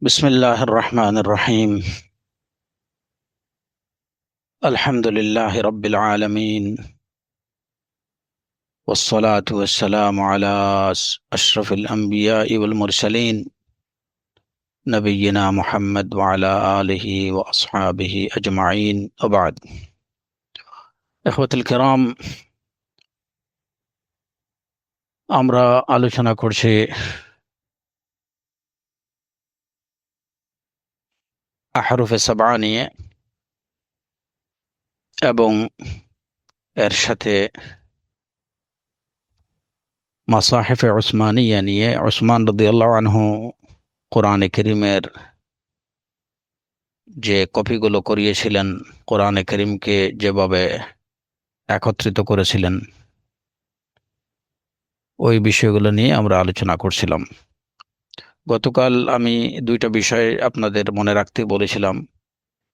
بسم الله الرحمن الرحيم. الحمد لله رب العالمين، والصلاة والسلام على أشرف الأنبياء والمرسلين، نبينا محمد وعلى آله وأصحابه أجمعين، وبعد. إخوة الكرام, আমরা আলোচনা করছি আহরুফে সাবআ নিয়ে এবং এর সাথে মাসাহিফে উসমানিয়া নিয়ে। উসমান রাদিয়াল্লাহু আনহু কোরআনে কারীমের যে কপিগুলো করিয়েছিলেন, কোরআনে কারীমকে যেভাবে একত্রিত করেছিলেন, ওই বিষয়গুলো নিয়ে আমরা আলোচনা করছিলাম। গতকাল আমি দুইটা বিষয় আপনাদের মনে রাখতে বলেছিলাম।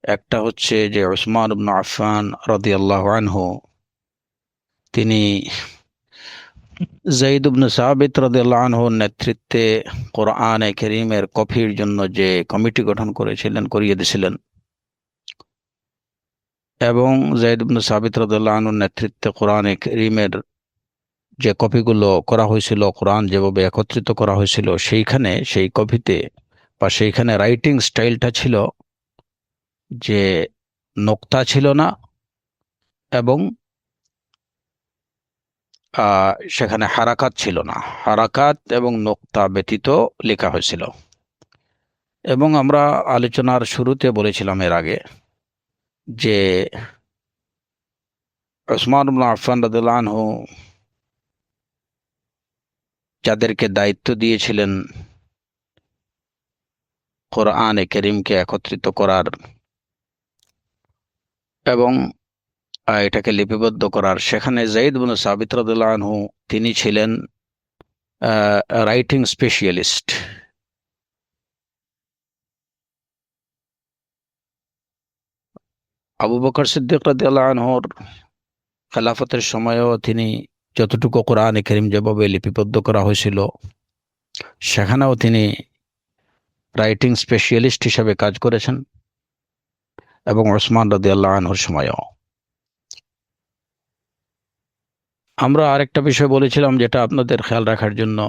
একটা হচ্ছে যে উসমান ইবনে আফফান রাদিয়াল্লাহু আনহু তিনি যায়েদ ইবনে সাবিত রাদিয়াল্লাহু আনহুর নেতৃত্বে কোরআনে কারীমের কপির জন্য যে কমিটি গঠন করিয়ে দিয়েছিলেন, এবং যায়েদ ইবনে সাবিত রাদিয়াল্লাহু আনহুর নেতৃত্বে কোরআনে কারীমের যে কপিগুলো করা হয়েছিল, কোরআন যেভাবে একত্রিত করা হয়েছিল, সেই কপিতে বা সেইখানে রাইটিং স্টাইলটা ছিল যে নোক্তা ছিল না, এবং সেখানে হারাকাত ছিল না। হারাকাত এবং নোক্তা ব্যতীত লেখা হয়েছিল। এবং আমরা আলোচনার শুরুতে বলেছিলাম এর আগে যে উসমান ইবনে আফফান রাদিয়াল্লাহু আনহু যাদেরকে দায়িত্ব দিয়েছিলেন কোরআনে কারীমকে একত্রিত করার এবং এটাকে লিপিবদ্ধ করার, সেখানে যায়েদ ইবনে সাবিত রাদিয়াল্লাহু আনহু তিনি ছিলেন রাইটিং স্পেশালিস্ট। আবু বকর সিদ্দিক রাদিয়াল্লাহু আনহুর খেলাফতের সময়ও তিনি যতটুকু কোরআনে কারীম যেভাবে লিপিবদ্ধ করা হয়েছিল, সেখানেও তিনি রাইটিং স্পেশালিস্ট হিসেবে কাজ করেছেন, এবং ওসমান রাদিয়াল্লাহু আনহুর সময়ও। আমরা আরেকটা বিষয় বলেছিলাম যেটা আপনাদের খেয়াল রাখার জন্য,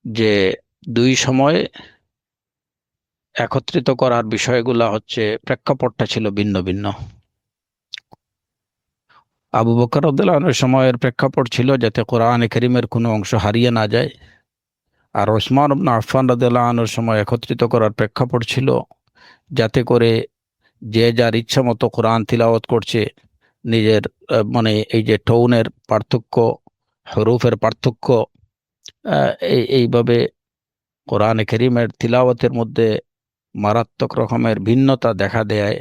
যে দুই সময় একত্রিত করার বিষয়গুলা হচ্ছে প্রেক্ষাপটটা ছিল ভিন্ন ভিন্ন। আবু বকর রাদিয়াল্লাহু আনহুর সময়ের প্রেক্ষাপট ছিল যাতে কোরআনে কারীমের কোনো অংশ হারিয়ে না যায়, আর ওসমান ইবনে আফফান রাদিয়াল্লাহু আনহুর সময় একত্রিত করার প্রেক্ষাপট ছিল যাতে করে যে যার ইচ্ছা মতো কোরআন তিলাওয়াত করছে, নিজের মানে এই যে টোনের পার্থক্য, হরুফের পার্থক্য, এইভাবে কোরআনে কারীমের তিলাওয়াতের মধ্যে মারাত্মক রকমের ভিন্নতা দেখা দেয়,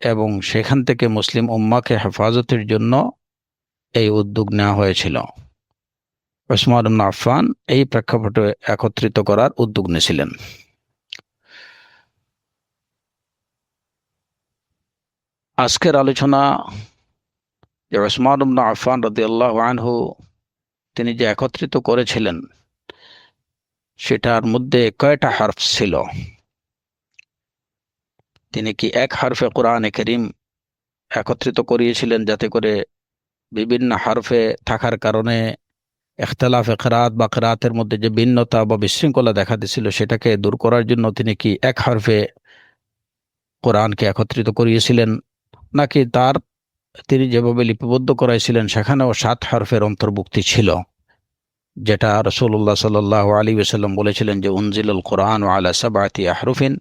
এবং সেখান থেকে মুসলিম উম্মাহকে হেফাজতের জন্য এই উদ্যোগ নেওয়া হয়েছিল। ওসমান ইবনে আফফান এই প্রেক্ষাপটে একত্রিত করার উদ্যোগ নিয়েছিলেন। আজকের আলোচনা যে ওসমান ইবনে আফফান রাদিয়াল্লাহু আনহু তিনি যে একত্রিত করেছিলেন, সেটার মধ্যে কয়টা হরফ ছিল? তিনি কি এক হরফে কোরআনে কারীম একত্রিত করিয়েছিলেন যাতে করে বিভিন্ন হরফে থাকার কারণে ইখতিলাফে কিরাত বা কিরাতের মধ্যে যে ভিন্নতা বা বিশৃঙ্খলা দেখা দিয়েছিল, সেটাকে দূর করার জন্য তিনি কি এক হরফে কোরআনকে একত্রিত করিয়েছিলেন, নাকি তিনি যেভাবে লিপিবদ্ধ করাইছিলেন সেখানেও 7 হরফের অন্তর্ভুক্তি ছিল, যেটা রাসূলুল্লাহ সাল্লাল্লাহু আলাইহি ওয়াসাল্লাম বলেছিলেন যে উনজিলাল কোরআন আলা সাবআতি আহরুফিন,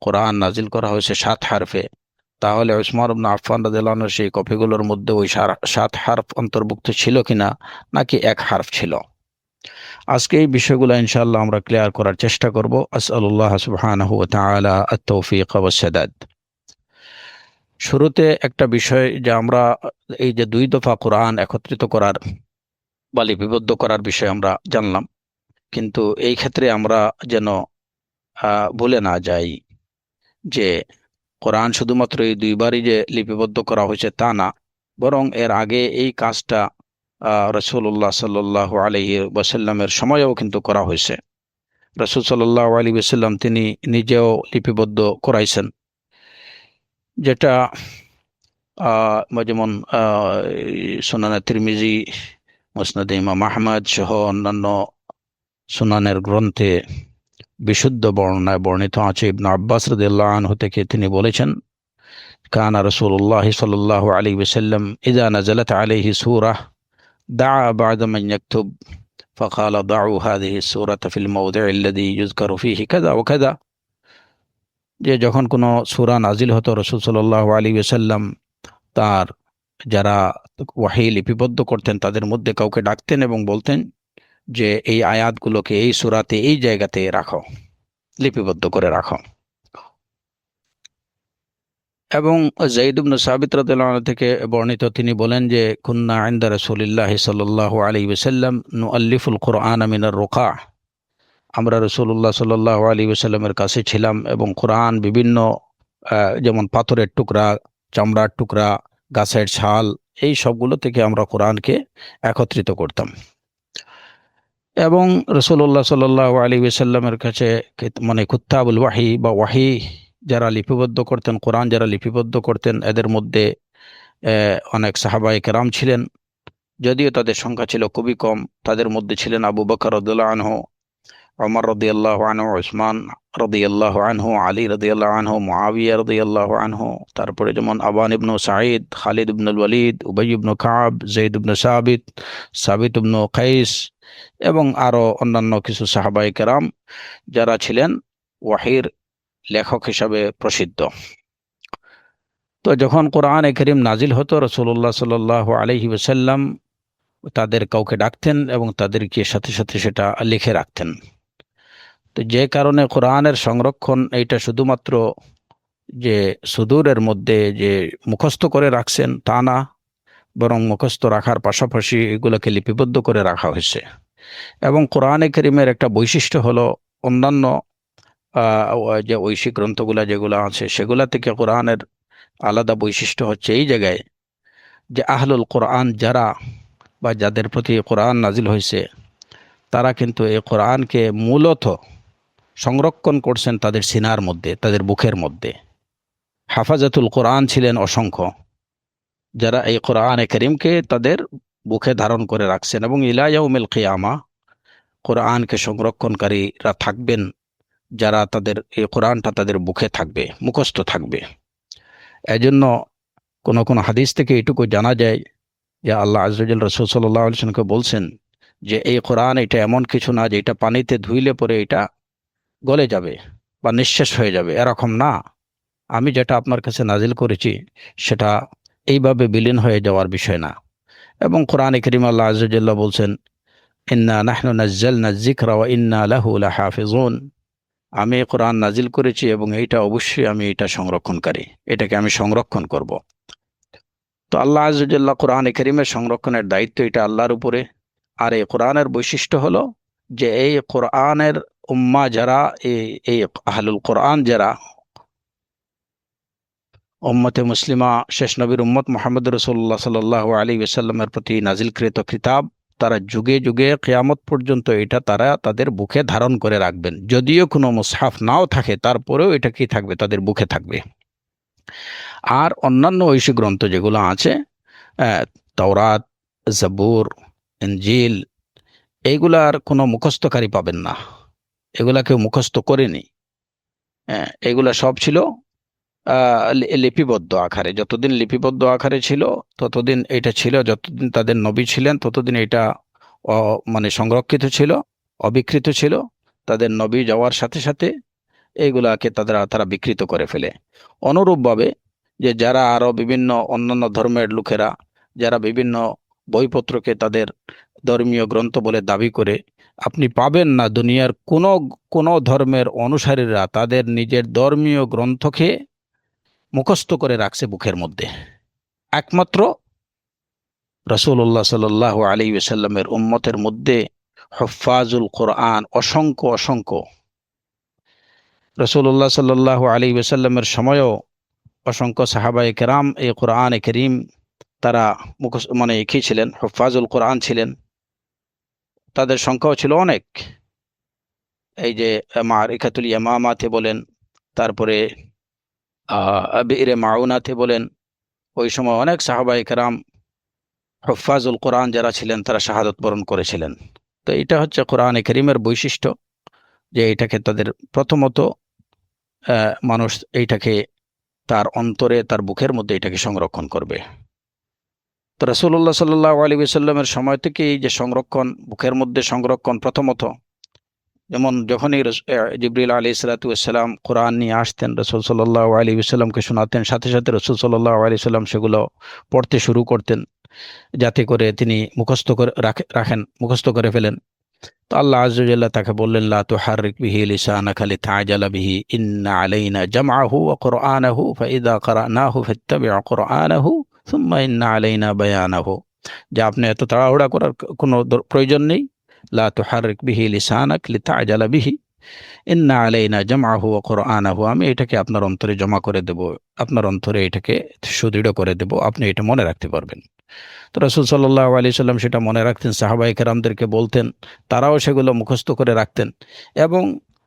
কোরআন নাজিল করা হয়েছে 7 হরফে। তাহলে উসমান ইবনে আফফান রাদিয়াল্লাহু আনহু সেই কপিগুলোর মধ্যে ওই 7 হরফ অন্তর্ভুক্ত ছিল কিনা, নাকি এক হরফ ছিল? আজকে এই বিষয়গুলো ইনশাআল্লাহ আমরা ক্লিয়ার করার চেষ্টা করব। আসআলুল্লাহ সুবহানাহু ওয়া তাআলা আত-তৌফিক ওয়াস সাদাদ। শুরুতে একটা বিষয়, যে আমরা এই যে 2 দফা কোরআন একত্রিত করার বা লিপিবদ্ধ করার বিষয় আমরা জানলাম, কিন্তু এই ক্ষেত্রে আমরা যেন ভুলে না যাই যে কোরআন শুধুমাত্র এই 2বারই যে লিপিবদ্ধ করা হয়েছে তা না, বরং এর আগে এই কাজটা রাসূলুল্লাহ সাল্লাল্লাহু আলাইহি ওয়াসাল্লামের সময়েও কিন্তু করা হয়েছে। রাসূল সাল্লাল্লাহু আলাইহি ওয়াসাল্লাম তিনি নিজেও লিপিবদ্ধ করাইছেন, যেটা যেমন সুনানে তিরমিজি, মুসনাদে ইমাম আহমদ সহ অন্যান্য সুনানের গ্রন্থে বিশুদ্ধ বর্ণনায় বর্ণিত আছে। ইবনে আব্বাস রাদিয়াল্লাহু আনহু থেকে তিনি বলেছেন, কানা রাসূলুল্লাহ সাল্লাল্লাহু আলাইহি ওয়াসাল্লাম ইযা নাযালাত আলাইহি সূরা দাআ বা'দা মান ইয়াকতুব فقال ضعوا هذه السورة في الموضع الذي يذكر فيه كذا وكذا। যে যখন কোনো সূরা নাজিল হতো, রাসূল সাল্লাল্লাহু আলাইহি ওয়াসাল্লাম তার যারা ওয়াহী লিপিবদ্ধ করতেন তাদের মধ্যে কাউকে ডাকতেন এবং বলতেন যে এই আয়াতগুলোকে এই সূরাতে এই জায়গাতে রাখো, লিপিবদ্ধ করে রাখো। এবং যায়েদ ইবনে সাবিত রাদিয়াল্লাহু আনহু থেকে বর্ণিত, তিনি বলেন যে কুন্না ইনদা রাসূলিল্লাহি সাল্লাল্লাহু আলাইহি ওয়াসাল্লাম নুআল্লিফুল কুরআনা মিনার রুকা। আমরা রাসূলুল্লাহ সাল্লাল্লাহু আলাইহি ওয়াসাল্লামের কাছে ছিলাম এবং কোরআন বিভিন্ন যেমন পাথরের টুকরা, চামড়ার টুকরা, গাছের ছাল, এই সবগুলো থেকে আমরা কোরআনকে একত্রিত করতাম। এবং রাসূলুল্লাহ সাল্লাল্লাহু আলাইহি ওয়াসাল্লামের কাছে মানে কুত্তাবুল ওয়াহি বা ওয়াহি যারা লিপিবদ্ধ করতেন, কোরআন যারা লিপিবদ্ধ করতেন, এদের মধ্যে অনেক সাহাবায়ে কেরাম ছিলেন, যদিও তাদের সংখ্যা ছিল খুবই কম। তাদের মধ্যে ছিলেন আবু বকর রাদিয়াল্লাহু আনহু, ওমর রাদিয়াল্লাহু আনহু, উসমান রাদিয়াল্লাহু আনহু, আলী রাদিয়াল্লাহু আনহু, মুআবিয়া রাদিয়াল্লাহু আনহু, তারপরে যেমন আবান ইবনু সাঈদ, খালিদ ইবনুল ওয়ালিদ, উবাই ইবনু কাব, যায়েদ ইবনু সাবিত, সাবিত ইবনু কাইস এবং আরো অন্যান্য কিছু সাহাবায়ে কেরাম যারা ছিলেন ওয়াহির লেখক হিসাবে প্রসিদ্ধ। তো যখন কোরআনে কারীম নাজিল হতো, রাসূলুল্লাহ সাল্লাল্লাহু আলাইহি ওয়াসাল্লাম তাদের কাউকে ডাকতেন এবং তাদেরকে সাথে সাথে সেটা লিখে রাখতেন। তো যে কারণে কোরআনের সংরক্ষণ এইটা শুধুমাত্র যে সুদূরের মধ্যে যে মুখস্থ করে রাখছেন তা না, বরং মুখস্থ রাখার পাশাপাশি এগুলোকে লিপিবদ্ধ করে রাখা হয়েছে। এবং কোরআনে কারীমের একটা বৈশিষ্ট্য হলো অন্যান্য যে ঐশিক গ্রন্থগুলা যেগুলো আছে সেগুলা থেকে কোরআনের আলাদা বৈশিষ্ট্য হচ্ছে এই জায়গায় যে আহলুল কোরআন যারা বা যাদের প্রতি কোরআন নাজিল হয়েছে, তারা কিন্তু এই কোরআনকে মূলত সংরক্ষণ করছেন তাদের সিনার মধ্যে, তাদের বুকের মধ্যে। হাফাজাতুল কোরআন ছিলেন অসংখ্য, যারা এই কোরআনে কারীমকে তাদের বুকে ধারণ করে রাখছেন এবং ইলা ইয়াউমিল কিয়ামা কোরআনকে সংরক্ষণকারীরা থাকবেন, যারা তাদের এই কোরআনটা তাদের বুকে থাকবে, মুখস্থ থাকবে। এজন্য কোনো কোনো হাদিস থেকে এটুকু জানা যায় যে আল্লাহ আযজা ওয়া জাল্লা রাসূল সাল্লাল্লাহু আলাইহি ওয়াসাল্লামকে বলছেন যে এই কোরআন এটা এমন কিছু না যে এটা পানিতে ধুইলে পরে এটা গলে যাবে বা নিঃশেষ হয়ে যাবে, এরকম না। আমি যেটা আপনার কাছে নাজিল করেছি সেটা এইভাবে বিলীন হয়ে যাওয়ার বিষয় না। এবং কোরআনে কারীম আল্লাহ আযজা ওয়া জাল্লা বলছেন, ইন্না নাহনু নাযালনা যিকরা ওয়া ইন্না লাহু লাহাফিজুন। আমি কোরআন নাজিল করেছি এবং এইটা অবশ্যই আমি এটা সংরক্ষণকারী, এটাকে আমি সংরক্ষণ করব। তো আল্লাহ আযজা ওয়া জাল্লা কোরআনে কারীমের সংরক্ষণের দায়িত্ব এটা আল্লাহর উপরে। আর এই কোরআনের বৈশিষ্ট্য হলো যে এই কোরআনের উম্মাহ যারা, এই আহলুল কোরআন যারা, উম্মতে মুসলিমা, শেষ নবীর উম্মত মুহাম্মদ রাসূলুল্লাহ সাল্লাল্লাহু আলাইহি ওয়াসাল্লামের প্রতি নাজিলকৃত কিতাব, তারা যুগে যুগে কিয়ামত পর্যন্ত এটা তারা তাদের বুকে ধারণ করে রাখবেন। যদিও কোনো মুসহাফ নাও থাকে তারপরেও এটা কি থাকবে, তাদের বুকে থাকবে। আর অন্যান্য ঐশী গ্রন্থ যেগুলো আছে, তাওরাত, জাবুর, ইনজিল, এইগুলার কোনো মুখস্থকারী পাবেন না, এগুলা কেউ মুখস্থ করেনি। এগুলা সব ছিল লিপিবদ্ধ আকারে। যতদিন লিপিবদ্ধ আকারে ছিল ততদিন এটা ছিল, যতদিন তাদের নবী ছিলেন ততদিন এটা মানে সংরক্ষিত ছিল, অবিকৃত ছিল। তাদের নবী যাওয়ার সাথে সাথে এইগুলাকে তারা বিকৃত করে ফেলে। অনুরূপভাবে যে যারা আরো বিভিন্ন অন্যান্য ধর্মের লোকেরা যারা বিভিন্ন বইপত্রকে তাদের ধর্মীয় গ্রন্থ বলে দাবি করে, আপনি পাবেন না দুনিয়ার কোনো ধর্মের অনুসারীরা তাদের নিজের ধর্মীয় গ্রন্থকে মুখস্থ করে রাখছে বুকের মধ্যে। একমাত্র রাসূলুল্লাহ সাল্লাল্লাহু আলাইহি ওয়াসাল্লামের উম্মতের মধ্যে হুফাজুল কোরআন অসংখ্য অসংখ্য। রাসূলুল্লাহ সাল্লাল্লাহু আলাইহি ওয়াসাল্লামের সময়ও অসংখ্য সাহাবায়ে কেরাম এই কোরআনে কারীম তারা মানে কি ছিলেন, হুফাজুল কোরআন ছিলেন। তাদের সংখ্যাও ছিল অনেক। এই যে মারিকাতুল ইয়ামামাতে বলেন, তারপরে বিরে মাউনাতে বলেন, ওই সময় অনেক সাহাবায়ে কেরাম হুফাজুল কোরআন যারা ছিলেন তারা শাহাদত বরণ করেছিলেন। তো এটা হচ্ছে কোরআনে কারীমের বৈশিষ্ট্য, যে এটাকে তাদের প্রথমত মানুষ এইটাকে তার অন্তরে, তার বুকের মধ্যে এটাকে সংরক্ষণ করবে। তো রাসূলুল্লাহ সাল্লাল্লাহু আলাইহি ওয়াসাল্লামের সময় থেকে এই যে সংরক্ষণ, বুকের মধ্যে সংরক্ষণ, প্রথমত যেমন যখনই জিবরিল আলাইহিস সালাতু ওয়াস সালাম কোরআন নিয়ে আসতেন, রাসূল সাল্লাল্লাহু আলাইহি ওয়াসাল্লামকে শোনাতেন, সাথে সাথে রাসূল সাল্লাল্লাহু আলাইহি ওয়াসাল্লাম সেগুলো পড়তে শুরু করতেন, যাতে করে তিনি মুখস্থ করে মুখস্থ করে ফেলেন। তো আল্লাহ আযজা ওয়া জাল্লা তাকে বললেন, লা তুহাররিক বিহি লিসানাকা লিতা'জালা বিহি ইন্না আলাইনা জামআহু ওয়া কুরআনাহু ফাইযা ক্বারানাহু ফাত্তাবি' কুরআনাহু সুম্মা ইন্না আলাইনা বায়ানাহু। যে আপনি এত তাড়াহুড়া করার কোনো প্রয়োজন নেই। লা তুহাররিক বিহি লিসানাক লিতা'জালা বিহি ইন্না আলাইনা জামআহু ওয়া কুরআনাহু, আমি এটাকে আপনার অন্তরে জমা করে দেব, আপনার অন্তরে এটাকে সুদৃঢ় করে দেব, আপনি এটা মনে রাখতে পারবেন। তো রাসূল সাল্লাল্লাহু আলাইহি সাল্লাম সেটা মনে রাখতেন, সাহাবায়ে কেরামদেরকে বলতেন, তারাও সেগুলো মুখস্থ করে রাখতেন। এবং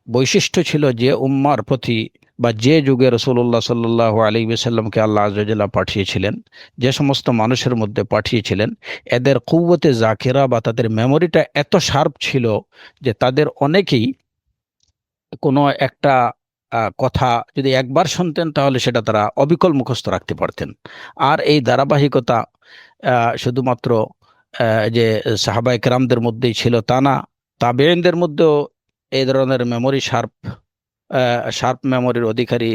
বৈশিষ্ট্য ছিল যে উম্মার প্রতি বা যে যুগে রাসূলুল্লাহ সাল্লাল্লাহু আলাইহি ওয়াসাল্লামকে আল্লাহ আযজা ওয়া জাল্লা পাঠিয়েছিলেন, যে সমস্ত মানুষের মধ্যে পাঠিয়েছিলেন, এদের কুওয়াতে জাকিরা বা তাদের মেমোরিটা এত শার্প ছিল যে তাদের অনেকেই কোনো একটা কথা যদি একবার শুনতেন তাহলে সেটা তারা অবিকল মুখস্থ রাখতে পারতেন। আর এই ধারাবাহিকতা শুধুমাত্র যে সাহাবায়ে কেরামদের মধ্যেই ছিল তা না, তাবেঈনদের মধ্যেও এই ধরনের মেমোরি শার্প মেমোরির অধিকারী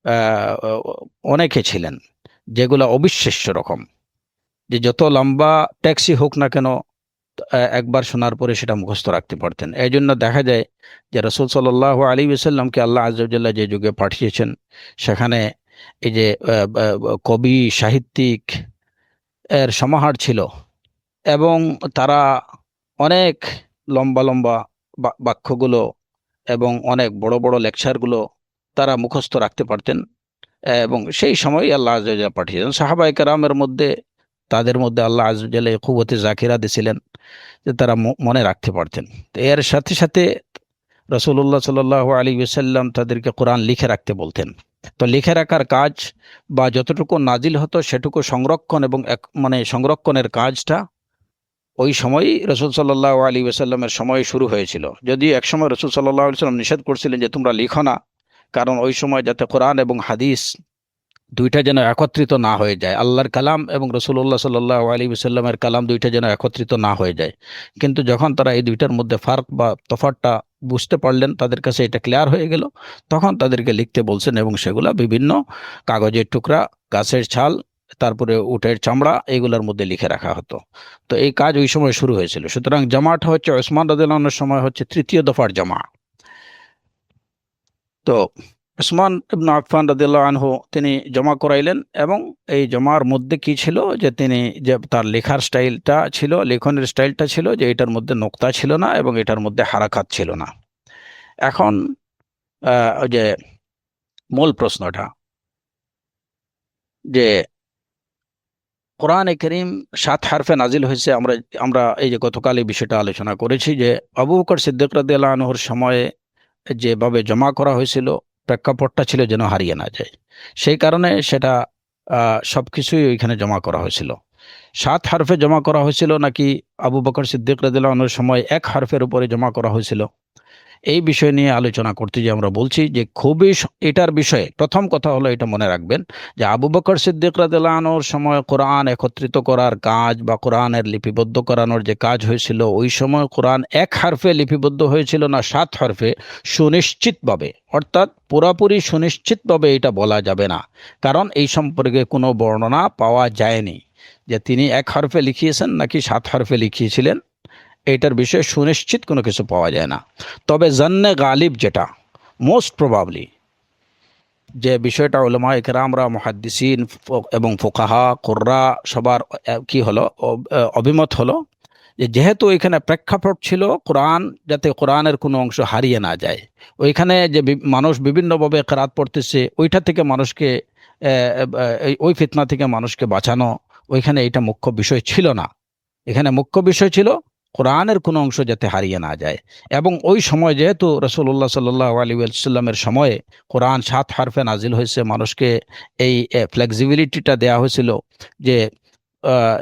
আহ, অনেকে ছিলেন, যেগুলো অবিশ্বাস্য রকম, যে যত লম্বা ট্যাক্সি হোক না কেন একবার শোনার পরে সেটা মুখস্থ রাখতে পারতেন। এই জন্য দেখা যায় যে রাসূল সাল্লাল্লাহু আলাইহি ওয়াসাল্লামকে আল্লাহ আযজা ওয়া জাল্লা যে যুগে পাঠিয়েছেন, সেখানে এই যে কবি সাহিত্যিক এর সমাহার ছিল, এবং তারা অনেক লম্বা লম্বা বাক্যগুলো এবং অনেক বড় বড় লেকচারগুলো তারা মুখস্থ রাখতে পারতেন। এবং সেই সময় আল্লাহ আযজা ওয়া জাল্লা পাঠিয়েছেন সাহাবায়ে কেরামের মধ্যে, তাদের মধ্যে আল্লাহ আযজা ওয়া জাল্লা কুওয়াতে জাকিরা দিয়েছিলেন, যে তারা মনে রাখতে পারতেন। তো এর সাথে সাথে রাসূলুল্লাহ সাল্লাল্লাহু আলাইহি ওয়াসাল্লাম তাদেরকে কোরআন লিখে রাখতে বলতেন। তো লিখে রাখার কাজ বা যতটুকু নাজিল হতো সেটুকু সংরক্ষণ এবং সংরক্ষণের কাজটা ওই সময়ই রাসূল সাল্লাল্লাহু আলাইহি ওয়াসাল্লামের সময় শুরু হয়েছিল। যদিও একসময় রাসূল সাল্লাল্লাহু আলাইহি ওয়াসাল্লাম নিষেধ করছিলেন যে তোমরা লিখো না, কারণ ওই সময় যাতে কোরআন এবং হাদিস দুইটা যেন একত্রিত না হয়ে যায়, আল্লাহর কালাম এবং রাসূলুল্লাহ সাল্লাল্লাহু আলাইহি ওয়াসাল্লামের কালাম দুইটা যেন একত্রিত না হয়ে যায়। কিন্তু যখন তারা এই দুইটার মধ্যে ফার্ক বা তফাৎটা বুঝতে পারলেন, তাদের কাছে এটা ক্লিয়ার হয়ে গেল, তখন তাদেরকে লিখতে বলছেন, এবং সেগুলা বিভিন্ন কাগজের টুকরা, গাছের ছাল, তারপরে উটের চামড়া, এগুলোর মধ্যে লিখে রাখা হতো। তো এই কাজ ওই সময় শুরু হয়েছিল। সুতরাং জামাটা হচ্ছে ওসমান রাদিয়াল্লাহু আনহুর সময় হচ্ছে তৃতীয় দফার জামা। তো উসমান ইবনে আফফান রাদিয়াল্লাহু আনহু তিনি জমা করাইলেন, এবং এই জমার মধ্যে কি ছিল যে তিনি যে তার লেখার স্টাইলটা ছিল, লেখনের স্টাইলটা ছিল যে এটার মধ্যে নোক্তা ছিল না এবং এটার মধ্যে হারাকাত ছিল না। এখন ওই যে মূল প্রশ্নটা, যে কোরআনে কারীম 7 হরফে নাজিল হয়েছে, আমরা আমরা এই যে গতকাল এই বিষয়টা আলোচনা করেছি যে আবু বকর সিদ্দিক রাদিয়াল্লাহু আনহুর সময়ে যেভাবে জমা করা হয়েছিল, প্রেক্ষাপটটা ছিল যেন হারিয়ে না যায়, সেই কারণে সেটা সবকিছুই ওইখানে জমা করা হয়েছিল। 7 হরফে জমা করা হয়েছিল নাকি আবু বকর সিদ্দিক রাদিয়াল্লাহু আনহুর সময় 1 হরফের উপরে জমা করা হয়েছিল, এই বিষয় নিয়ে আলোচনা করতে যে আমরা বলছি যে খুবই এটার বিষয়ে প্রথম কথা হলো এটা মনে রাখবেন যে আবু বকর সিদ্দিক রাদিয়াল্লাহু আনহুর সময় কোরআন একত্রিত করার কাজ বা কোরআনের লিপিবদ্ধ করানোর যে কাজ হয়েছিল, ওই সময় কোরআন 1 হরফে লিপিবদ্ধ হয়েছিল না 7 হরফে, সুনিশ্চিতভাবে, অর্থাৎ পুরাপুরি সুনিশ্চিতভাবে এটা বলা যাবে না, কারণ এই সম্পর্কে কোনো বর্ণনা পাওয়া যায়নি যে তিনি 1 হরফে লিখিয়েছেন নাকি 7 হরফে লিখিয়েছিলেন। এটার বিষয়ে সুনিশ্চিত কোনো কিছু পাওয়া যায় না। তবে জান্নে গালিব, যেটা মোস্ট প্রবাবলি, যে বিষয়টা উলামায়ে কেরামরা, মুহাদ্দিসিন এবং ফুকাহা কুররা সবার কি হলো, অভিমত হলো যে যেহেতু এখানে প্রেক্ষাপট ছিল কোরআন, যাতে কোরআনের কোনো অংশ হারিয়ে না যায়, ওইখানে যে মানুষ বিভিন্নভাবে কেরাত পড়তেছে, ওইটা থেকে মানুষকে ওই ফিতনা থেকে মানুষকে বাঁচানো, ওইখানে এটা মুখ্য বিষয় ছিল না। এখানে মুখ্য বিষয় ছিল কোরআনের কোনো অংশ যাতে হারিয়ে না যায়। এবং ওই সময় যেহেতু রাসূলুল্লাহ সাল্লাল্লাহু আলাইহি ওয়াসাল্লামের সময়ে কোরআন 7 হরফে নাজিল হয়েছে, মানুষকে এই ফ্লেক্সিবিলিটিটা দেয়া হয়েছিল যে আহ,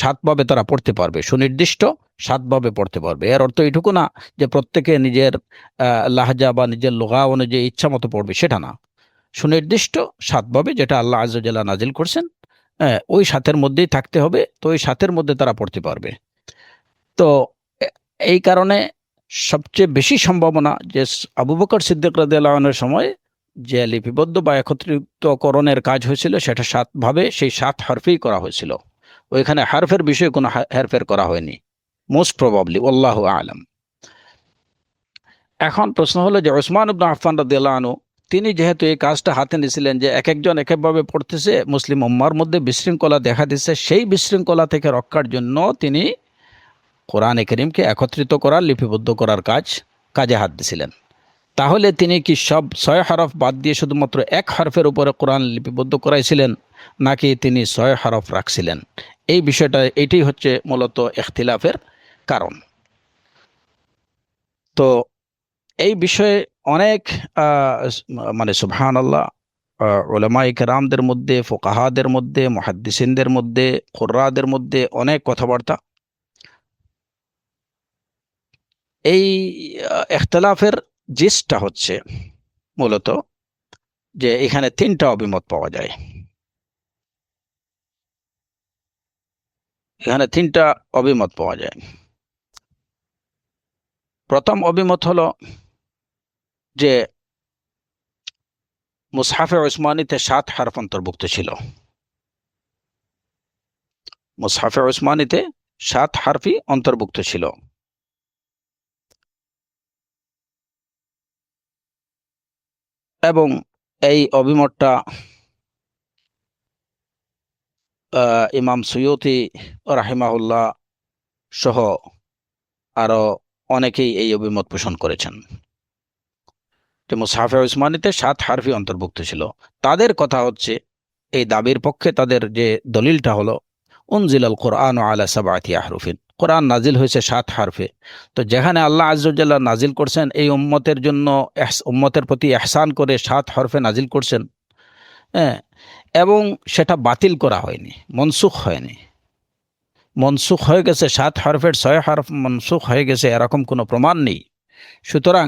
সাতভাবে তারা পড়তে পারবে, সুনির্দিষ্ট সাতভাবে পড়তে পারবে। এর অর্থ এটুকু না যে প্রত্যেকে নিজের লাহজা বা নিজের লোগা অনুযায়ী ইচ্ছা মতো পড়বে, সেটা না। সুনির্দিষ্ট সাতভাবে যেটা আল্লাহ আযজা ওয়া জাল্লা নাজিল করছেন, ওই সাতের মধ্যেই থাকতে হবে, তো ওই সাতের মধ্যে তারা পড়তে পারবে। তো এ- এই কারণে সবচেয়ে বেশি সম্ভাবনা যে আবু বকর সিদ্দিক রাদিয়াল্লাহু আনহুর সময় যে লিপিবদ্ধ বা একত্রিতকরণের কাজ হয়েছিল সেটা সাতভাবে, সেই সাত হরফেই করা হয়েছিল। ওইখানে হারফের বিষয়ে কোনো হেরফের করা হয়নি, মোস্ট প্রবাবলি, আল্লাহু আলাম। এখন প্রশ্ন হলো যে ওসমান ইবনে আফফান রাদিয়াল্লাহু আনহু তিনি যেহেতু এই কাজটা হাতে নিয়েছিলেন যে এক একজন এক একভাবে পড়তেছে, মুসলিম উম্মার মধ্যে বিশৃঙ্খলা দেখা দিচ্ছে, সেই বিশৃঙ্খলা থেকে রক্ষার জন্য তিনি কোরআনে করিমকে একত্রিত করার, লিপিবদ্ধ করার কাজে হাত দিয়েছিলেন। তাহলে তিনি কি সব 6 হরফ বাদ দিয়ে শুধুমাত্র এক হরফের উপরে কোরআন লিপিবদ্ধ করাইছিলেন, নাকি তিনি 6 হরফ রাখছিলেন? এই বিষয়টা, এটাই হচ্ছে মূলত ইখতিলাফের কারণ। তো এই বিষয়ে অনেক মানে সুবহানাল্লাহ, উলামায়ে কেরামদের মধ্যে, ফুকাহাদের মধ্যে, মুহাদ্দিসিনদের মধ্যে, কুররাদের মধ্যে অনেক কথাবার্তা। এই ইখতিলাফের জিসটা হচ্ছে মূলত যে এখানে 3টা অভিমত পাওয়া যায়। এখানে 3টা অভিমত পাওয়া যায়। প্রথম অভিমত হলো যে মুসহাফে উসমানীতে 7 হরফ অন্তর্ভুক্ত ছিল। মুসহাফে উসমানীতে 7 হরফই অন্তর্ভুক্ত ছিল। এবং এই অভিমতটা ইমাম সুয়ুতি রাহিমাহুল্লাহ সহ আরো অনেকেই এই অভিমত পোষণ করেছেন যে মুসহাফে উসমানীতে 7 হরফই অন্তর্ভুক্ত ছিল। তাদের কথা হচ্ছে, এই দাবির পক্ষে তাদের যে দলিলটা হলো, উনজিলাল কোরআন আলা সাবআতি আহরুফিন, কোরআন নাজিল হয়েছে 7 হরফে। তো যেখানে আল্লাহ আযজা ওয়া জাল্লা নাজিল করছেন এই উম্মতের জন্য, উম্মতের প্রতি ইহসান করে 7 হরফে নাজিল করছেন, হ্যাঁ, এবং সেটা বাতিল করা হয়নি, মনসুখ হয়নি। মনসুখ হয়ে গেছে 7 হরফের 6 হরফ মনসুখ হয়ে গেছে, এরকম কোনো প্রমাণ নেই। সুতরাং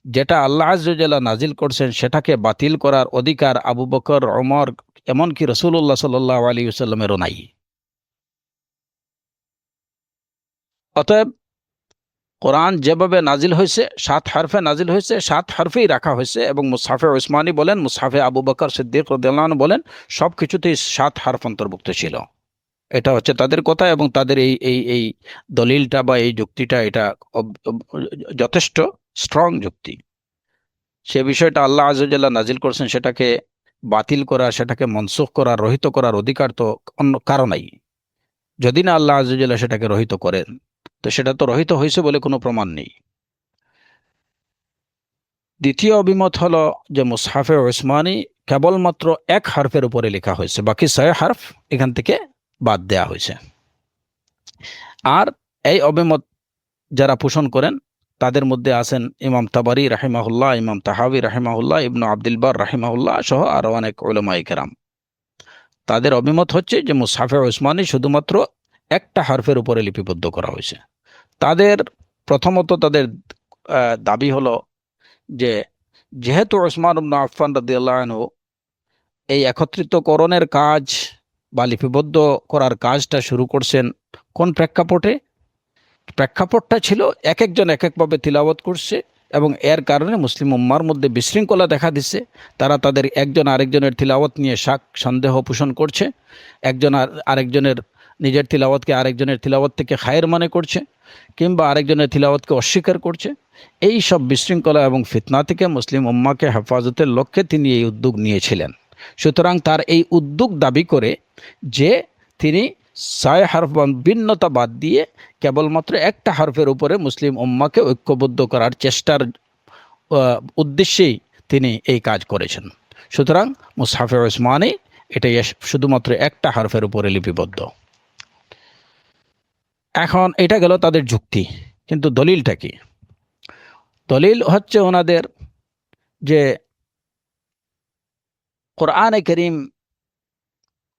যেটা আল্লাহ আযজা ওয়া জাল্লা নাজিল করছেন সেটাকে বাতিল করার অধিকার আবু বকর, ওমর, এমনকি রাসূলুল্লাহ সাল্লাল্লাহু আলাইহি ওয়াসাল্লামেরও নাই। অতএব কোরআন যেভাবে নাজিল হয়েছে, 7 হরফে নাজিল হয়েছে, 7 হরফেই রাখা হয়েছে। এবং মুসহাফে উসমানী বলেন, মুসহাফে আবু বকর সিদ্দিক রাদিয়াল্লাহু আনহু বলেন, সব কিছুতেই 7 হরফ অন্তর্ভুক্ত ছিল। এটা হচ্ছে তাদের কথা, এবং তাদের এই দলিলটা বা এই যুক্তিটা, এটা যথেষ্ট স্ট্রং যুক্তি। সে বিষয়টা আল্লাহ আযজা ওয়া জাল্লা নাজিল করছেন, সেটাকে বাতিল করা, সেটাকে মনসুখ করা, রহিত করার অধিকার তো অন্য কারো নাই। যদি না আল্লাহ আযজা ওয়া জাল্লা সেটাকে রহিত করেন, তো সেটা তো রহিত হয়েছে বলে কোনো প্রমাণ নেই। দ্বিতীয় অভিমত হলো যে মুসহাফে উসমানী কেবলমাত্র 1 হরফের উপরে লেখা হয়েছে, বাকি 6 হরফ এখান থেকে বাদ দেয়া হয়েছে। আর এই অভিমত যারা পোষণ করেন তাদের মধ্যে আছেন ইমাম তাবারি রাহিমাহুল্লাহ, ইমাম তাহাবি রাহিমাহুল্লাহ, ইবনু আব্দুল বার রাহিমাহুল্লাহ সহ আরো অনেক উলামায়ে কেরাম। তাদের অভিমত হচ্ছে যে মুসহাফে উসমানী শুধুমাত্র একটা হরফের উপরে লিপিবদ্ধ করা হয়েছে। তাদের প্রথমত তাদের দাবি হলো যে যেহেতু ওসমান ইবনে আফফান রাদিয়াল্লাহু আনহু এই একত্রিতকরণের কাজ বা লিপিবদ্ধ করার কাজটা শুরু করছেন কোন প্রেক্ষাপটে? প্রেক্ষাপটটা ছিল এক একজন এক একভাবে তিলাওয়াত করছে, এবং এর কারণে মুসলিম উম্মার মধ্যে বিশৃঙ্খলা দেখা দিচ্ছে। তারা তাদের একজন আরেকজনের তিলাওয়াত নিয়ে সন্দেহ পোষণ করছে, একজন আরেকজনের নিজের তিলাওয়াতকে আরেকজনের তিলাওয়াত থেকে খায়ের মনে করছে, কিংবা আরেকজনের তিলাওয়াতকে অস্বীকার করছে। এই সব বিশৃঙ্খলা এবং ফিতনা থেকে মুসলিম উম্মাকে হেফাজতের লক্ষ্যে তিনি এই উদ্যোগ নিয়েছিলেন। সুতরাং তার এই উদ্যোগ দাবি করে যে তিনি 6 হরফ ভিন্নতা বাদ দিয়ে কেবলমাত্র একটা হরফের উপরে মুসলিম উম্মাকে ঐক্যবদ্ধ করার চেষ্টার উদ্দেশ্যেই তিনি এই কাজ করেছেন। সুতরাং মুসহাফে উসমানী এটাই শুধুমাত্র একটা হরফের উপরে লিপিবদ্ধ। এখন এটা গেল তাদের যুক্তি, কিন্তু দলিলটা কি? দলিল হচ্ছে ওনাদের যে কোরআনে করিম,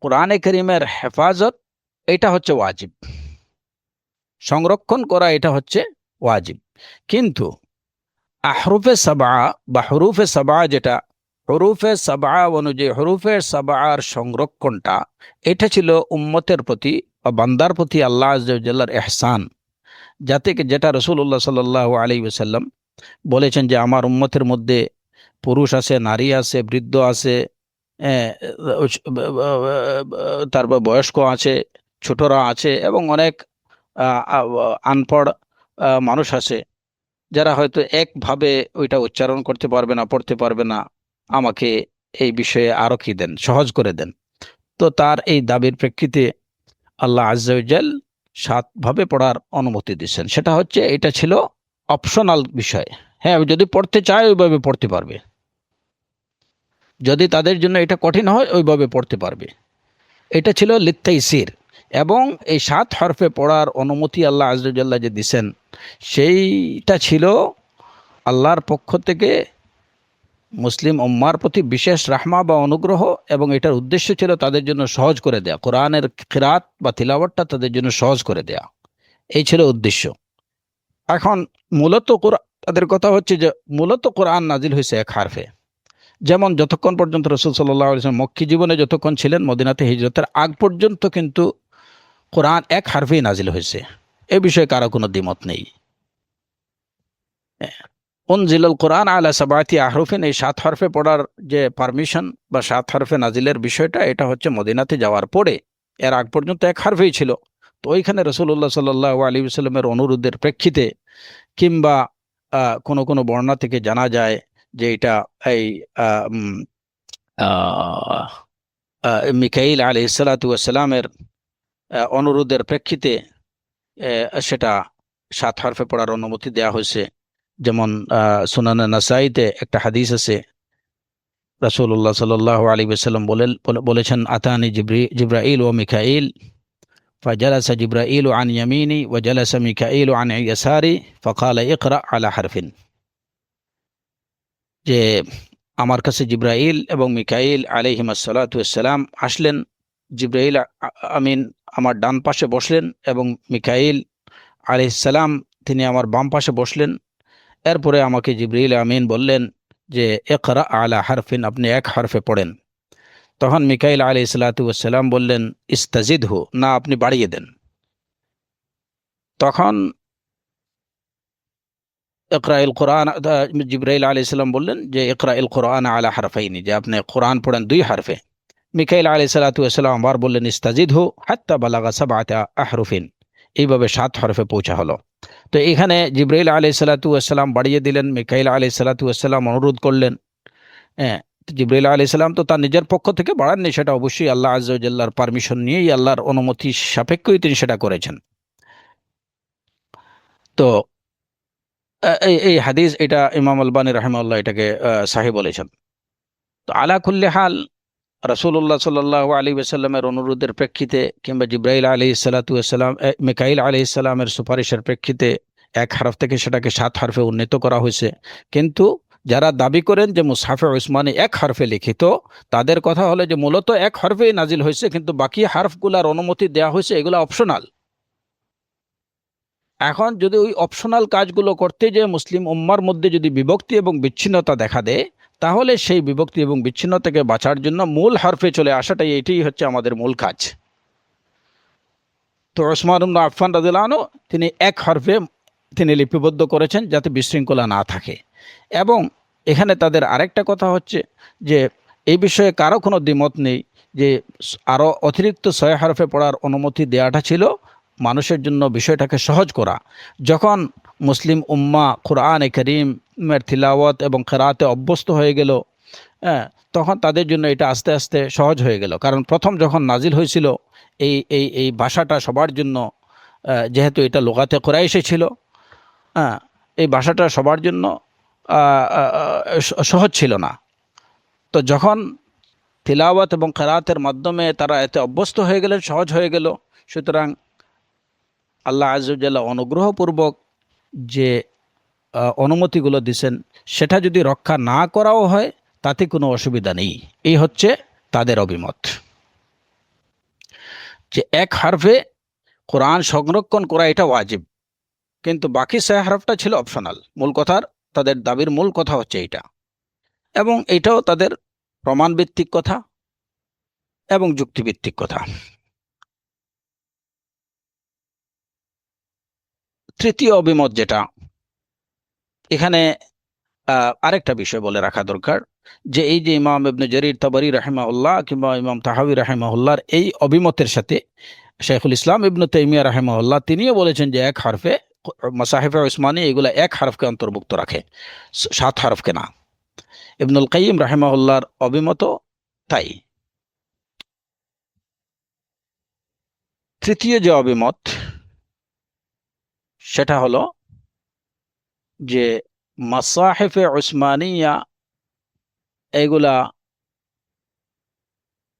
কোরআনে করিমের হেফাজত এটা হচ্ছে ওয়াজিব, সংরক্ষণ করা এটা হচ্ছে ওয়াজিব। কিন্তু আহরুফে সাবা বা হরুফে সাবা, যেটা হরুফে সাবা অনুযায়ী হরুফে সাবার সংরক্ষণটা, এটা ছিল উম্মতের প্রতি বা বান্দার প্রতি আল্লাহ আজ্জা ওয়া জাল্লার এহসান, যেটা রাসূলুল্লাহ সাল্লাল্লাহু আলাইহি ওয়াসাল্লাম বলেছেন যে আমার উম্মতের মধ্যে পুরুষ আছে, নারী আছে, বৃদ্ধ আছে, আহ, তারপর বয়স্ক আছে, ছোটরা আছে, এবং অনেক আনপড় মানুষ আছে যারা হয়তো একভাবে ওইটা উচ্চারণ করতে পারবে না, পড়তে পারবে না। আমাকে এই বিষয়ে আরো কি দেন, সহজ করে দেন। তো তার এই দাবির প্রেক্ষিতে আল্লাহ আজ্জা ওয়া জাল 7 ভাবে পড়ার অনুমতি দিচ্ছেন। সেটা হচ্ছে, এটা ছিল অপশনাল বিষয়। হ্যাঁ, যদি পড়তে চায় ওইভাবে পড়তে পারবে, যদি তাদের জন্য এটা কঠিন হয় ওইভাবে পড়তে পারবে। এটা ছিল লিত্তাইসির। এবং এই 7 হরফে পড়ার অনুমতি আল্লাহ আজ্জা ওয়া জাল্লা যে দিছেন, সেইটা ছিল আল্লাহর পক্ষ থেকে মুসলিম উম্মার প্রতি বিশেষ রাহমা বা অনুগ্রহ, এবং এটার উদ্দেশ্য ছিল তাদের জন্য সহজ করে দেয়া, কোরআনের কিরাত বা তিলাওয়াতটা তাদের জন্য সহজ করে দেয়া। এই ছিল উদ্দেশ্য। এখন মূলত তাদের কথা হচ্ছে যে মূলত কোরআন নাজিল হয়েছে এক হারফে। যেমন যতক্ষণ পর্যন্ত রাসূল সাল্লাল্লাহু আলাইহি ওয়াসাল্লাম মক্কি জীবনে যতক্ষণ ছিলেন, মদিনাতে হিজরতের আগ পর্যন্ত কিন্তু কোরআন এক হারফেই নাজিল হয়েছে। এ বিষয়ে কারো কোনো দ্বিমত নেই। উনজিলাল কোরআন আলা সাবাতি আহরুফিন, এই 7 হরফে পড়ার যে পারমিশন বা 7 হরফে নাজিলের বিষয়টা, এটা হচ্ছে মদিনাতে যাওয়ার পরে। এর আগ পর্যন্ত এক হরফেই ছিল। তো ওইখানে রাসূলুল্লাহ সাল্লাল্লাহু আলাইহি ওয়াসাল্লামের অনুরোধের প্রেক্ষিতে, কিংবা কোনো কোনো বর্ণনা থেকে জানা যায় যে এটা এই আহ, উম, আহ, মিকাইল আলাইহিস সালাতু ওয়াস সালামের অনুরোধের প্রেক্ষিতে সেটা 7 হরফে পড়ার অনুমতি দেয়া হয়েছে। যেমন সুনানে নাসাইতে একটা হাদিস আছে, রাসূলুল্লাহ সাল্লাল্লাহু আলাইহি ওয়াসাল্লাম বলেছেন, আতানি জিব্রাইল ও মিকাইল ফাজালাসা জিব্রাইল আন ইয়ামিনি ওয়া জালাসা মিকাইল আন ইয়াসারি ফাকালা ইকরা আলা হারফিন। যে আমার কাছে জিব্রাইল এবং মিকাইল আলাইহিমাস সালাতু ওয়াস সালাম আসলেন। জিব্রাইল আমিন আমার ডান পাশে বসলেন, এবং মিকাইল আলাইহিস সালাম তিনি আমার বাম পাশে বসলেন। এরপরে আমাকে জিবরিল আমিন বললেন যে ইকরা আলা হারফিন, আপনি এক হরফে পড়েন। তখন মিকাইল আলাইহিস সালাতু ওয়াস সালাম বললেন ইস্তাজিদহু, না আপনি বাড়িয়ে দেন। তখন ইকরাইল কোরআন, জিবরাইল আলাইহিস সালাম বললেন যে ইকরাইল কোরআন আলা হারফাইনি, যে আপনি কোরআন পড়েন 2 হরফে। মিকাইল আলাইহিস সালাতু ওয়াস সালাম আবার বললেন ইস্তাজিদহু হাত্তা বালাগা সাবআতা আহরুফিন। এইভাবে 7 হরফে পৌঁছা হলো। তো এখানে জিবরাইল আলাইহিস সালাতু ওয়াস সালাম বাড়িয়ে দিলেন, মিকাইল আলাইহিস সালাতু ওয়াস সালাম অনুরোধ করলেন। হ্যাঁ, জিবরাইল আলাইহিস সালাম তো তার নিজের পক্ষ থেকে বাড়াননি, সেটা অবশ্যই আল্লাহ আজ্জা ওয়া জাল্লার পারমিশন নিয়েই, আল্লাহর অনুমতি সাপেক্ষই তিনি সেটা করেছেন। তো এই এই হাদিস, এটা ইমাম আলবানী রাহিমাহুল্লাহ এটাকে সহিহ বলেছেন। তো আলা কুল্লি হাল, রাসূলুল্লাহ সাল্লাল্লাহু আলাইহি ওয়াসাল্লামের অনুরোধের প্রেক্ষিতে, কিংবা জিবরাইল আলাইহিস সালাতু ওয়াস সালাম মিকাইল আলাইহিস সালামের সুপারিশের প্রেক্ষিতে এক হরফ থেকে সেটাকে 7 হরফে উন্নীত করা হয়েছে। কিন্তু যারা দাবি করেন যে মুসহাফে উসমানী এক হরফে লিখিত, তাদের কথা হলো যে মূলত এক হরফেই নাজিল হয়েছে, কিন্তু বাকি হরফগুলার অনুমতি দেওয়া হয়েছে, এগুলো অপশনাল। এখন যদি ওই অপশনাল কাজগুলো করতে যে মুসলিম উম্মার মধ্যে যদি বিভক্তি এবং বিচ্ছিন্নতা দেখা দেয়, তাহলে সেই বিভক্তি এবং বিচ্ছিন্নতাকে বাঁচার জন্য মূল হরফে চলে আসাটাই, এটাই হচ্ছে আমাদের মূল কাজ। তো ওসমান ইবনে আফফান রাদিয়াল্লাহু আনহু তিনি এক হরফে তিনি লিপিবদ্ধ করেছেন, যাতে বিশৃঙ্খলা না থাকে। এবং এখানে তাদের আরেকটা কথা হচ্ছে যে এই বিষয়ে কারো কোনো দ্বিমত নেই যে আরও অতিরিক্ত 6 হরফে পড়ার অনুমতি দেওয়াটা ছিল মানুষের জন্য বিষয়টাকে সহজ করা। যখন মুসলিম উম্মা কুরআনে কারীমের তিলাওয়াত এবং কিরাতে অভ্যস্ত হয়ে গেল, হ্যাঁ, তখন তাদের জন্য এটা আস্তে আস্তে সহজ হয়ে গেল। কারণ প্রথম যখন নাজিল হয়েছিল, এই এই এই ভাষাটা সবার জন্য, যেহেতু এটা লুগাতে কুরাইশে ছিল, হ্যাঁ, এই ভাষাটা সবার জন্য সহজ ছিল না। তো যখন তিলাওয়াত এবং কিরাতের মাধ্যমে তারা এতে অভ্যস্ত হয়ে গেলেন, সহজ হয়ে গেল। সুতরাং আল্লাহ আযজা ওয়া জাল্লা অনুগ্রহপূর্বক যে অনুমতিগুলো দিছেন সেটা যদি রক্ষা না করাও হয় তাতে কোনো অসুবিধা নেই। এই হচ্ছে তাদের অভিমত যে এক হরফে কোরআন সংরক্ষণ করা এটা ওয়াজিব, কিন্তু বাকি 6 হরফটা ছিল অপশনাল। মূল কথার তাদের দাবির মূল কথা হচ্ছে এইটা, এবং এটাও তাদের প্রমাণভিত্তিক কথা এবং যুক্তিভিত্তিক কথা। তৃতীয় অভিমত যেটা, এখানে আরেকটা বিষয় বলে রাখা দরকার যে এই যে ইমাম ইবনে জারির তাবরি রাহিমাহুল্লাহ কিংবা ইমাম তাহাবি রাহিমাহুল্লাহর এই অভিমতের সাথে শাইখুল ইসলাম ইবনে তাইমিয়া রাহিমাহুল্লাহ তিনিও বলেছেন যে এক হরফে মাসাহিফে উসমানী এগুলা এক হরফকে অন্তর্ভুক্ত রাখে, 7 হরফকে না। ইবনুল কাইয়িম রাহিমাহুল্লাহর অভিমত তাই। তৃতীয় যে অভিমত সেটা হলো যে মাসাহিফে উসমানিয়া এগুলা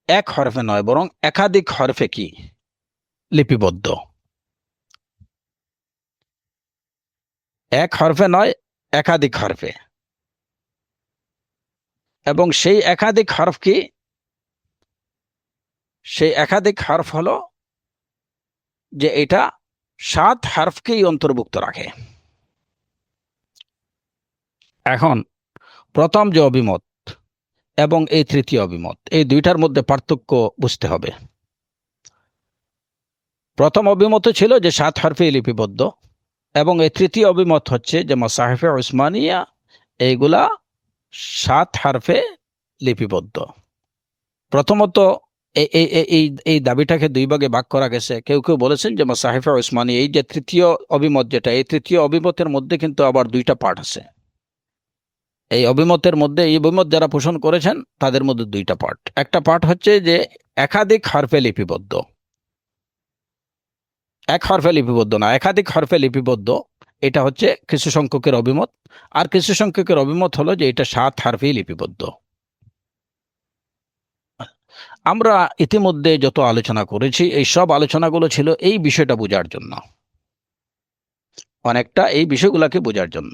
এক হরফে নয় বরং একাধিক হরফে কি লিপিবদ্ধ। এক হরফে নয়, একাধিক হরফে। এবং সেই একাধিক হরফ কি? সেই একাধিক হরফ হলো যে এটা 7 হরফকেই অন্তর্ভুক্ত রাখে। এখন প্রথম যে অভিমত এবং এই তৃতীয় অভিমত, এই দুইটার মধ্যে পার্থক্য বুঝতে হবে। প্রথম অভিমত ছিল যে 7 হরফে লিপিবদ্ধ, এবং এই তৃতীয় অভিমত হচ্ছে যে মাসাহিফে উসমানিয়া এইগুলা 7 হরফে লিপিবদ্ধ। প্রথমত এই দাবিটাকে দুই ভাগে ভাগ করা গেছে। কেউ কেউ বলেছেন যে মাসাহিফে উসমানী, এই যে তৃতীয় অভিমত যেটা, এই তৃতীয় অভিমতের মধ্যে কিন্তু আবার দুইটা পার্ট আছে। এই অভিমতের মধ্যে, এই অভিমত যারা পোষণ করেছেন তাদের মধ্যে দুইটা পার্ট। একটা পার্ট হচ্ছে যে একাধিক হরফে লিপিবদ্ধ, এক হরফে লিপিবদ্ধ না, একাধিক হরফে লিপিবদ্ধ। এটা হচ্ছে কিছু সংখ্যকের অভিমত। আর কিছু সংখ্যকের অভিমত হলো যে এটা 7 হরফেই লিপিবদ্ধ। আমরা ইতিমধ্যে যত আলোচনা করেছি এই সব আলোচনাগুলো ছিল এই বিষয়টা বোঝার জন্য, অনেকটা এই বিষয়গুলোকে বোঝার জন্য।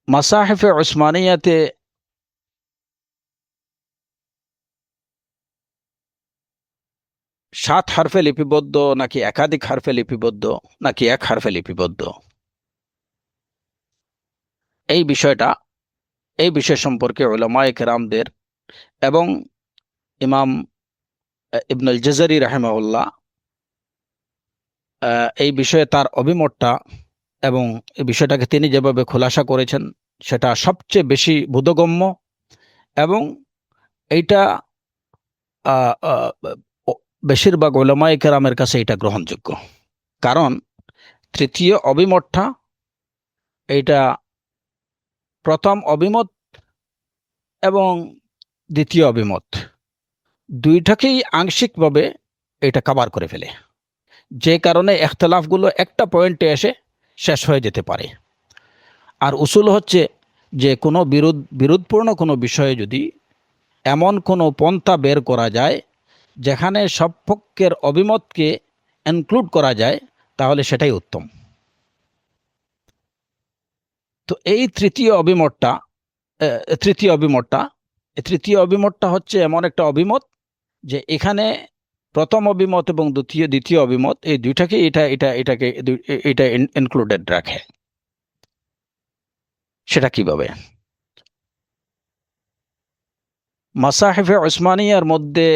মাসাহিফে উসমানিয়াতে সাত হরফে লিপিবদ্ধ নাকি একাধিক হরফে লিপিবদ্ধ নাকি এক হরফে লিপিবদ্ধ, এই বিষয়টা, এই বিষয় সম্পর্কে উলামায়ে কেরামদের এবং ইমাম ইবনুল জাজারি রাহিমাহুল্লাহ এই বিষয়ে তার অভিমতটা এবং এই বিষয়টাকে তিনি যেভাবে খোলাসা করেছেন সেটা সবচেয়ে বেশি বোধগম্য, এবং এইটা বেশিরভাগ উলামায়ে কেরামের কাছে এটা গ্রহণযোগ্য। কারণ তৃতীয় অভিমতটা, এইটা প্রথম অভিমত এবং দ্বিতীয় অভিমত দুইটাকেই আংশিকভাবে এটা কভার করে ফেলে, যে কারণে ইখতিলাফগুলো একটা পয়েন্টে এসে শেষ হয়ে যেতে পারে। আর উসুল হচ্ছে যে কোনো বিরোধপূর্ণ কোনো বিষয়ে যদি এমন কোনো পন্থা বের করা যায় যেখানে সব পক্ষের অভিমতকে ইনক্লুড করা যায় তাহলে সেটাই উত্তম। তো এই তৃতীয় অভিমতটা হচ্ছে এমন একটা অভিমত যে এখানে প্রথম অভিমত এবং দ্বিতীয় অভিমত এই দুইটাকে এটা ইনক্লুডেড রাখে। সেটা কিভাবে? মাসাহিফে উসমানিয়ার মধ্যে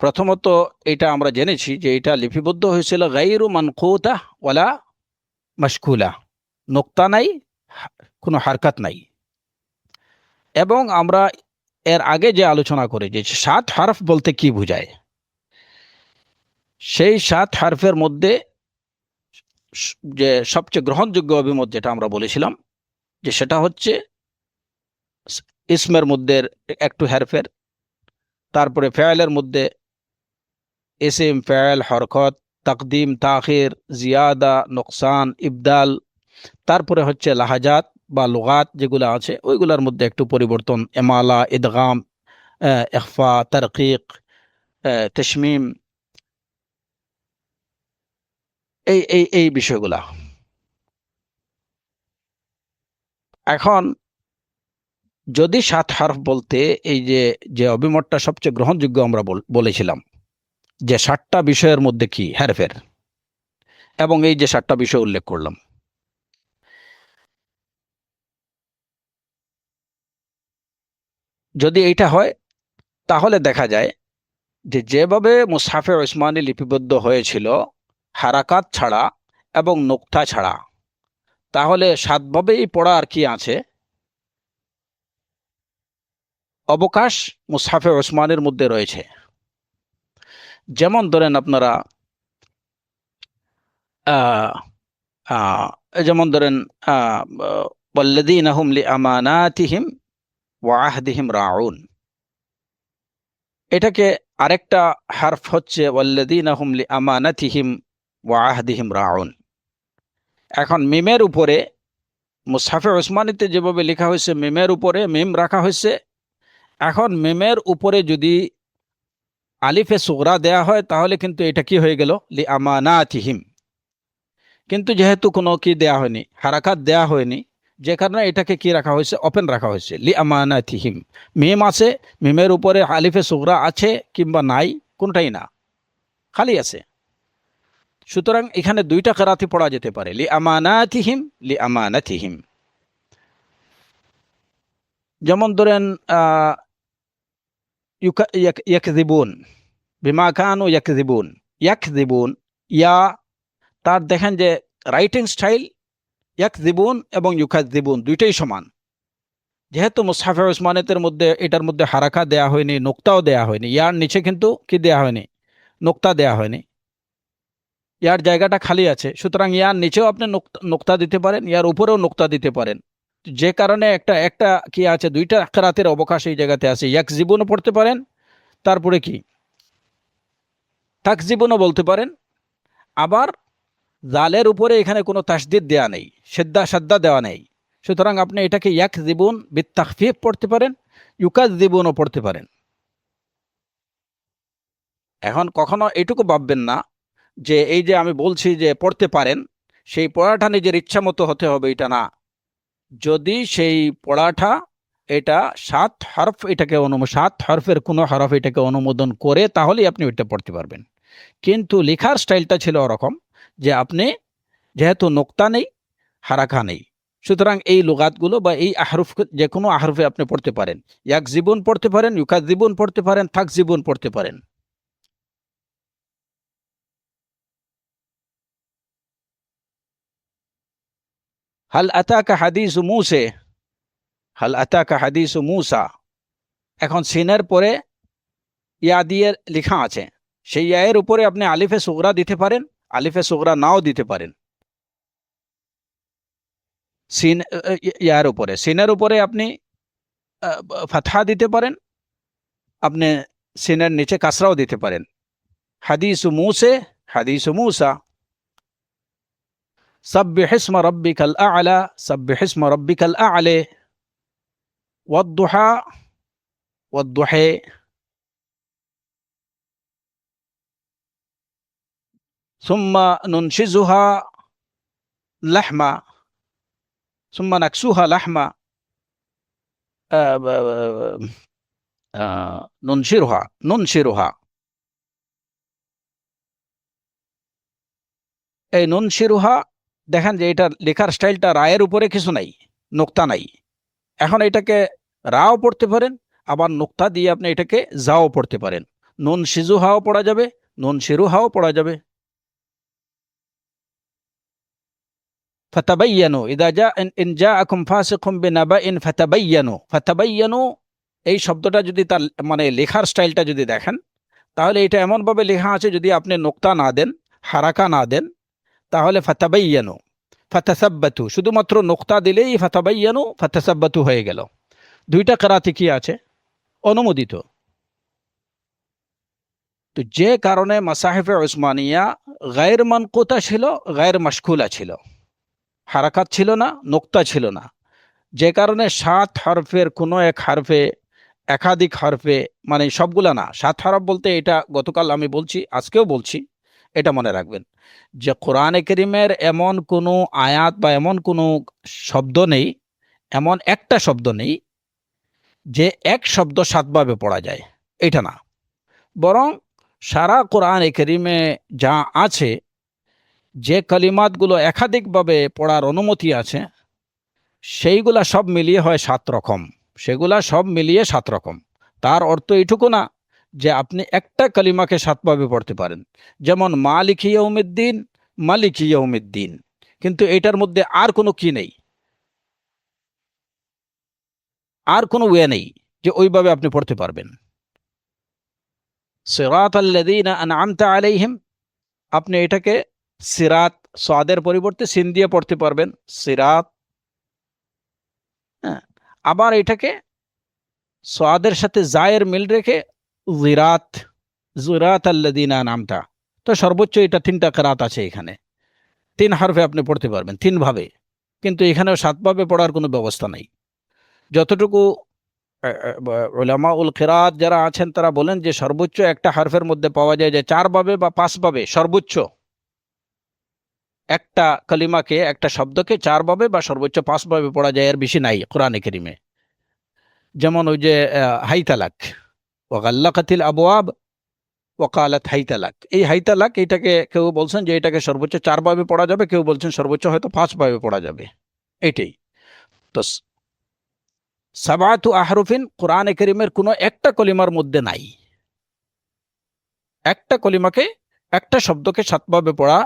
প্রথমত এটা আমরা জেনেছি যে এটা লিপিবদ্ধ হয়েছিল গায়রু মানকুতা ওয়ালা মাশকুলা, নোক্তা নাই, কোনো হারকাত নাই। এবং আমরা এর আগে যে আলোচনা করি যে 7 হরফ বলতে কি বোঝায়, সেই 7 হরফের মধ্যে যে সবচেয়ে গ্রহণযোগ্য অভিমত যেটা আমরা বলেছিলাম যে সেটা হচ্ছে ইসমের মধ্যে একটু হরফের, তারপরে ফেয়েলের মধ্যে ইসম, ফেয়েল, হরকত, তাকদিম, তাখির, জিয়াদা, নোকসান, ইবদাল, তারপরে হচ্ছে লাহাজাত বা লুগাত যেগুলো আছে ওইগুলোর মধ্যে একটু পরিবর্তন, এমালা, ইদগাম, ইখফা, তারকিক, তাশমিম, এই বিষয়গুলা। এখন যদি 7 হরফ বলতে এই যে যে অভিমতটা সবচেয়ে গ্রহণযোগ্য আমরা বলেছিলাম যে 7টা বিষয়ের মধ্যে কি হেরফের, এবং এই যে 7টা বিষয় উল্লেখ করলাম, যদি এইটা হয় তাহলে দেখা যায় যে যেভাবে মুসহাফে উসমানী লিপিবদ্ধ হয়েছিল হারাকাত ছাড়া এবং নোক্তা ছাড়া, তাহলে 7ভাবেই পড়া আর কি আছে অবকাশ মুসহাফে উসমানের মধ্যে রয়েছে। যেমন ধরেন আপনারা আহ আহ যেমন ধরেন আহ ওয়াল্লাযীনা হুম লিআমানাতিহিম ওয়া আহদিহিম রাউন, এটাকে আরেকটা হারফ হচ্ছে ওয়াল্লাযীনা হুম লিআমানাতিহিম ওয়া আহদিহিম রাউন। এখন মিমের উপরে মুসহাফে উসমানীতে যেভাবে লেখা হয়েছে মিমের উপরে মিম রাখা হয়েছে, এখন মিমের উপরে যদি আলিফে সুগরা দেয়া হয় তাহলে কিন্তু এটা কি হয়ে গেল লিআমানাতিহিম। কিন্তু যেহেতু কোনো কি দেয়া হয়নি, হারাকাত দেয়া হয়নি, যে কারণে এটাকে কি রাখা হয়েছে, ওপেন রাখা হয়েছে লিআমানাতিহিম। মিম আছে, মিমের উপরে আলিফে সুগরা আছে কিংবা নাই, কোনটাই না, খালি আছে। সুতরাং এখানে দুইটা কেরাতি পড়া যেতে পারে, লিআমানাতিহিম লিআমানাতিহিম। যেমন ধরেন ইয়াকযিবুন, বিমা কানু ইয়াকযিবুন, ইয়াকযিবুন, ইয়া, তার দেখেন যে রাইটিং স্টাইল ইয়াকযিবুন এবং ইউকাযযিবুন দুইটাই সমান। যেহেতু মুসহাফে উসমানীতের মধ্যে এটার মধ্যে হারাকা দেয়া হয়নি, নোক্তাও দেয়া হয়নি, ইয়ার নিচে কিন্তু কি দেয়া হয়নি, নোক্তা দেয়া হয়নি, ইয়ার জায়গাটা খালি আছে। সুতরাং ইয়ার নিচেও আপনি নোক্তা দিতে পারেন, ইয়ার উপরেও নোক্তা দিতে পারেন। যে কারণে একটা একটা কি আছে, দুইটা কেরাতের অবকাশ এই জায়গাতে আছে। ইয়াকযিবুনও পড়তে পারেন, তারপরে কি তাকযিবুনও বলতে পারেন। আবার জালের উপরে এখানে কোনো তাসদিদ দেয়া নেই, সাদ্দা দেওয়া নেই। সুতরাং আপনি এটাকে ইয়াকযিবুন বিত্তাখফিফ পড়তে পারেন, ইউকাযযিবুনও পড়তে পারেন। এখন কখনো এটুকু ভাববেন না যে এই যে আমি বলছি যে পড়তে পারেন, সেই পড়াটা নিজের ইচ্ছা মতো হতে হবে, এটা না। যদি সেই পড়াটা এটা 7 হরফ, এটাকে 7 হরফের কোনো হরফ এটাকে অনুমোদন করে, তাহলেই আপনি ওইটা পড়তে পারবেন। কিন্তু লেখার স্টাইলটা ছিল ওরকম যে আপনি যেহেতু নোক্তা নেই, হারাকা নেই, সুতরাং এই লুগাতগুলো বা এই আহরুফ যে কোনো আহরুফে আপনি পড়তে পারেন। ইয়াকযিবুন পড়তে পারেন, ইউকাযযিবুন পড়তে পারেন, তাকযিবুন পড়তে পারেন। হাল আতাকা হাদিসু মূসা, হাল আতাকা হাদিসু মূসা, এখন সিনের পরে ইয়া দিয়ে লেখা আছে, সেই ইয়ের উপরে আপনি আলিফে সুগরা দিতে পারেন, আলিফে সুগরা নাও দিতে পারেন। সিন ইয়ার উপরে, সিনের উপরে আপনি ফাতহা দিতে পারেন, আপনি সিনের নিচে কাসরাও দিতে পারেন। হাদিসু মূসা, হাদিসু মূসা। সাব্বিহ ইসমা রাব্বিকাল আ'লা, সাব্বিহ ইসমা রাব্বিকাল আ'লা। ওয়াদ-দুহা, ওয়াদ-দুহা। সুম্মা নুনশিজুহা লাহমা, সুম্মা নাকসুহা লাহমা, নুনশিরুহা, নুনশিরুহা। এই নুনশিরুহা, দেখেন যে এটা লেখার স্টাইলটা রায়ের উপরে কিছু নাই, নোক্তা নাই। এখন এটাকে রাও পড়তে পারেন, আবার নোক্তা দিয়ে আপনি এটাকে জাও পড়তে পারেন। নুন শিজুহাও পড়া যাবে, নুন শিরুহাও পড়া যাবে। ফাতাবাইয়ানু ইদা জা ইন জাআকুম ফাসিকুম বিনাবাইন ফাতাবাইয়ানু, ফাতাবাইয়ানু এই শব্দটা যদি তার মানে লেখার স্টাইলটা যদি দেখেন, তাহলে এটা এমনভাবে লেখা আছে, যদি আপনি নোক্তা না দেন, হারাকা না দেন, তাহলে ফাতাবাইয়ানু, ফাতাসাব্বাতু, শুধুমাত্র নোক্তা দিলেই ফাতাবাইয়ানু ফাতাসাব্বাতু হয়ে গেল। দুইটা কেরাতে কি আছে, অনুমোদিত। তো যে কারণে মাসাহিফে উসমানিয়া গায়ের মানকুতা ছিল, গায়ের মাশকুলা ছিল, হারাকাত ছিল না, নোক্তা ছিল না। যে কারণে 7 হরফের কোনো এক হরফে একাধিক হরফে, মানে সবগুলা না, 7 হরফ বলতে এটা গতকাল আমি বলছি, আজকেও বলছি, এটা মনে রাখবেন যে কোরআনে কারীমের এমন কোনো আয়াত বা এমন কোনো শব্দ নেই, এমন একটা শব্দ নেই যে এক শব্দ 7 ভাবে পড়া যায়, এটা না। বরং সারা কোরআনে কারীমে যা আছে, যে কালিমাতগুলো একাধিকভাবে পড়ার অনুমতি আছে, সেইগুলা সব মিলিয়ে হয় 7 রকম। সেগুলা সব মিলিয়ে 7 রকম। তার অর্থ এইটুকু না যে আপনি একটা কালিমাকে 7 ভাবে পড়তে পারেন, যেমন মালিক ইয়াউমিদ্দিন, মালিক ইয়াউমিদ্দিন, কিন্তু এটার মধ্যে আর কোনো কি নেই, আর কোনো ওয়ে নেই যে ওইভাবে আপনি পড়তে পারবেন। সিরাতাল্লাযীনা আনআমতা আলাইহিম, আপনি এটাকে সিরাত, সাদের পরিবর্তে সিন দিয়ে পড়তে পারবেন, সিরাত। হ্যাঁ, আবার এটাকে সাদের সাথে জায়ের মিল রেখে জিরাত, জিরাত আল্লাযীনা আনআমতা। তো সর্বোচ্চ এটা 3টা কিরাত আছে এখানে, 3 হরফে আপনি পড়তে পারবেন 3 ভাবে, কিন্তু এখানেও 7 ভাবে পড়ার কোনো ব্যবস্থা নেই। যতটুকু উলামাউল কিরাত যারা আছেন তারা বলেন যে সর্বোচ্চ একটা হরফের মধ্যে পাওয়া যায় যে 4 ভাবে বা 5 ভাবে, সর্বোচ্চ একটা কালিমাকে, একটা শব্দকে 4 ভাবে বা সর্বোচ্চ 5 ভাবে পড়া যায়, এর বেশি নাই কোরআনে কারীমে। যেমন ওই যে হাইতালাক, ওয়াগাল্লাকাতিল আবওয়াব ওয়াকালাত হাইতালাক, এই হাইতালাক, এটাকে কেউ বলছেন যে এটাকে সর্বোচ্চ 4 ভাবে পড়া যাবে, কেউ বলছেন সর্বোচ্চ হয়তো 5 ভাবে পড়া যাবে, এটাই। তো সাবাতু আহরুফিন কোরআনে কারীমের কোনো একটা কলিমার মধ্যে নাই। একটা কলিমাকে, একটা শব্দকে 7 ভাবে পড়া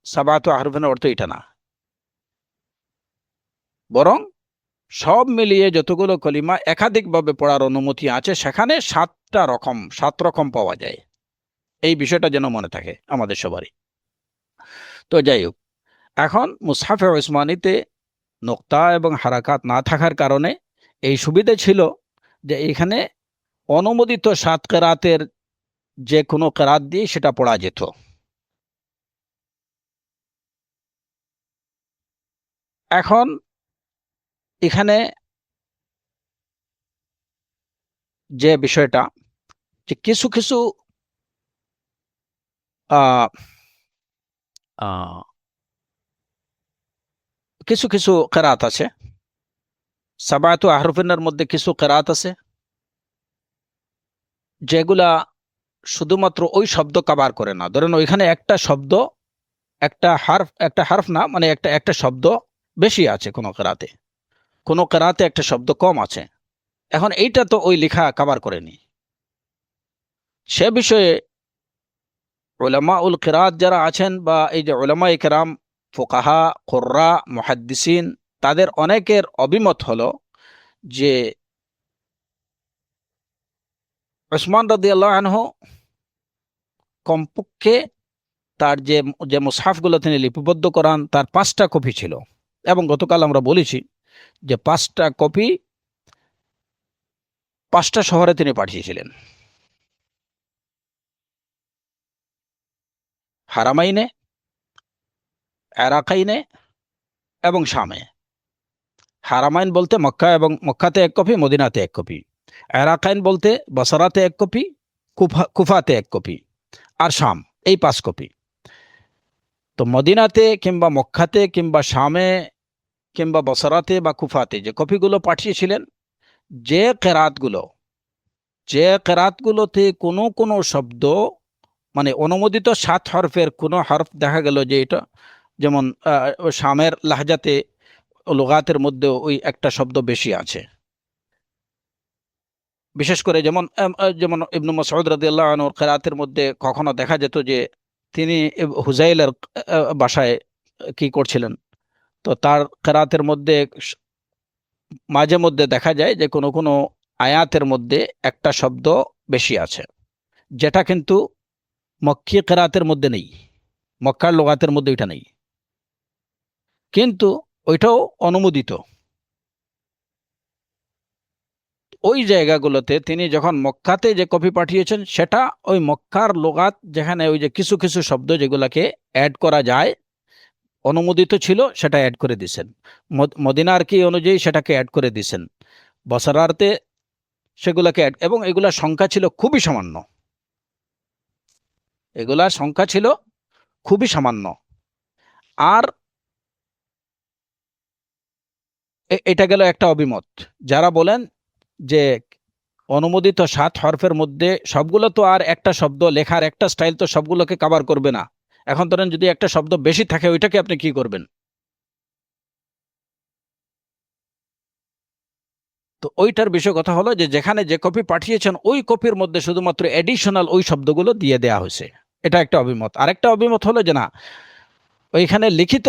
সাবাতু আহরুফিনের অর্থ এটা না, বরং সব মিলিয়ে যতগুলো কলিমা একাধিকভাবে পড়ার অনুমতি আছে সেখানে 7 রকম পাওয়া যায়। এই বিষয়টা যেন মনে থাকে আমাদের সবারই। তো যাই হোক, এখন মুসহাফে উসমানীতে নোক্তা এবং হারাকাত না থাকার কারণে এই সুবিধা ছিল যে এখানে অনুমোদিত 7 কেরাতের যে কোনো কেরাত দিয়ে সেটা পড়া যেত। এখন এখানে যে বিষয়টা, যে কিছু কিছু আহ আহ, কিছু কিছু কেরাত আছে, সাবায়াতু আহরুফিনের মধ্যে কিছু কেরাত আছে যেগুলা শুধুমাত্র ওই শব্দ কভার করে না। ধরেন ওইখানে একটা শব্দ, একটা হারফ না, মানে একটা একটা শব্দ বেশি আছে কোনো কেরাতে, কোনো কেরাতে একটা শব্দ কম আছে। এখন এইটা তো ওই লেখা কভার করেনি। সে বিষয়ে উলামা উল কিরাত যারা আছেন, বা এই যে উলামা ইকরাম, ফুকাহা, কুররা, মুহাদ্দিসিন, তাদের অনেকের অভিমত হলো যে উসমান রাদিয়াল্লাহু আনহু কমপক্ষে তার যে যে মুসহাফগুলো তিনি লিপিবদ্ধ করান তার 5টা কপি ছিল, এবং গতকাল আমরা বলেছি যে 5টা কপি 5টা শহরে তিনি পাঠিয়েছিলেন, হারামাইনে, এরাকাইনে এবং শামে। হারামাইন বলতে মক্কা, এবং মক্কাতে 1 কপি, মদিনাতে 1 কপি। এরাকাইন বলতে বসরাতে 1 কপি, কুফাতে 1 কপি, আর শাম, এই 5 কপি। তো মদিনাতে কিংবা মক্কাতে কিংবা শামে কিংবা বসরাতে বা কুফাতে যে কপিগুলো পাঠিয়েছিলেন, যে কেরাতগুলো, যে কেরাতগুলোতে কোনো কোনো শব্দ, মানে অনুমোদিত 7 হরফের কোনো হরফ দেখা গেল যে এটা, যেমন শামের লাহজাতে লুগাতের মধ্যে ওই একটা শব্দ বেশি আছে, বিশেষ করে যেমন যেমন ইবনু মাসউদ রাদিয়াল্লাহু আনহুর কেরাতের মধ্যে কখনো দেখা যেত যে তিনি হুজাইলের বাসায় কি করছিলেন, তো তার কেরাতের মধ্যে মাঝে মধ্যে দেখা যায় যে কোনো কোনো আয়াতের মধ্যে একটা শব্দ বেশি আছে, যেটা কিন্তু মক্কি কেরাতের মধ্যে নেই, মক্কার লুগাতের মধ্যে ওইটা নেই, কিন্তু ওইটাও অনুমোদিত। ওই জায়গাগুলোতে তিনি যখন মক্কাতে যে কপি পাঠিয়েছেন, সেটা ওই মক্কার লুগাত, যেখানে ওই যে কিছু কিছু শব্দ যেগুলাকে অ্যাড করা যায়, অনুমোদিত ছিল, সেটা অ্যাড করে দিছেন। মদিনার কি অনুযায়ী সেটাকে অ্যাড করে দিছেন। বসরাতে সেগুলোকে এবং এগুলা সংখ্যা ছিল খুবই সামান্য, এগুলা সংখ্যা ছিল খুবই সামান্য। আর এটা গেল একটা অভিমত। যারা বলেন যে অনুমোদিত 7 হরফের মধ্যে সবগুলো তো আর একটা শব্দ লেখার একটা স্টাইল তো সবগুলোকে কভার করবে না। এখন ধরেন যদি একটা শব্দ বেশি থাকে ওইটাকে আপনি কি করবেন? তো ওইটার বিষয় কথা হলো যে যেখানে যে কপি পাঠিয়েছেন ওই কপির মধ্যে শুধুমাত্র এডিশনাল ওই শব্দগুলো দিয়ে দেয়া হয়েছে। এটা একটা অভিমত। আরেকটা অভিমত হলো যে না, ওইখানে লিখিত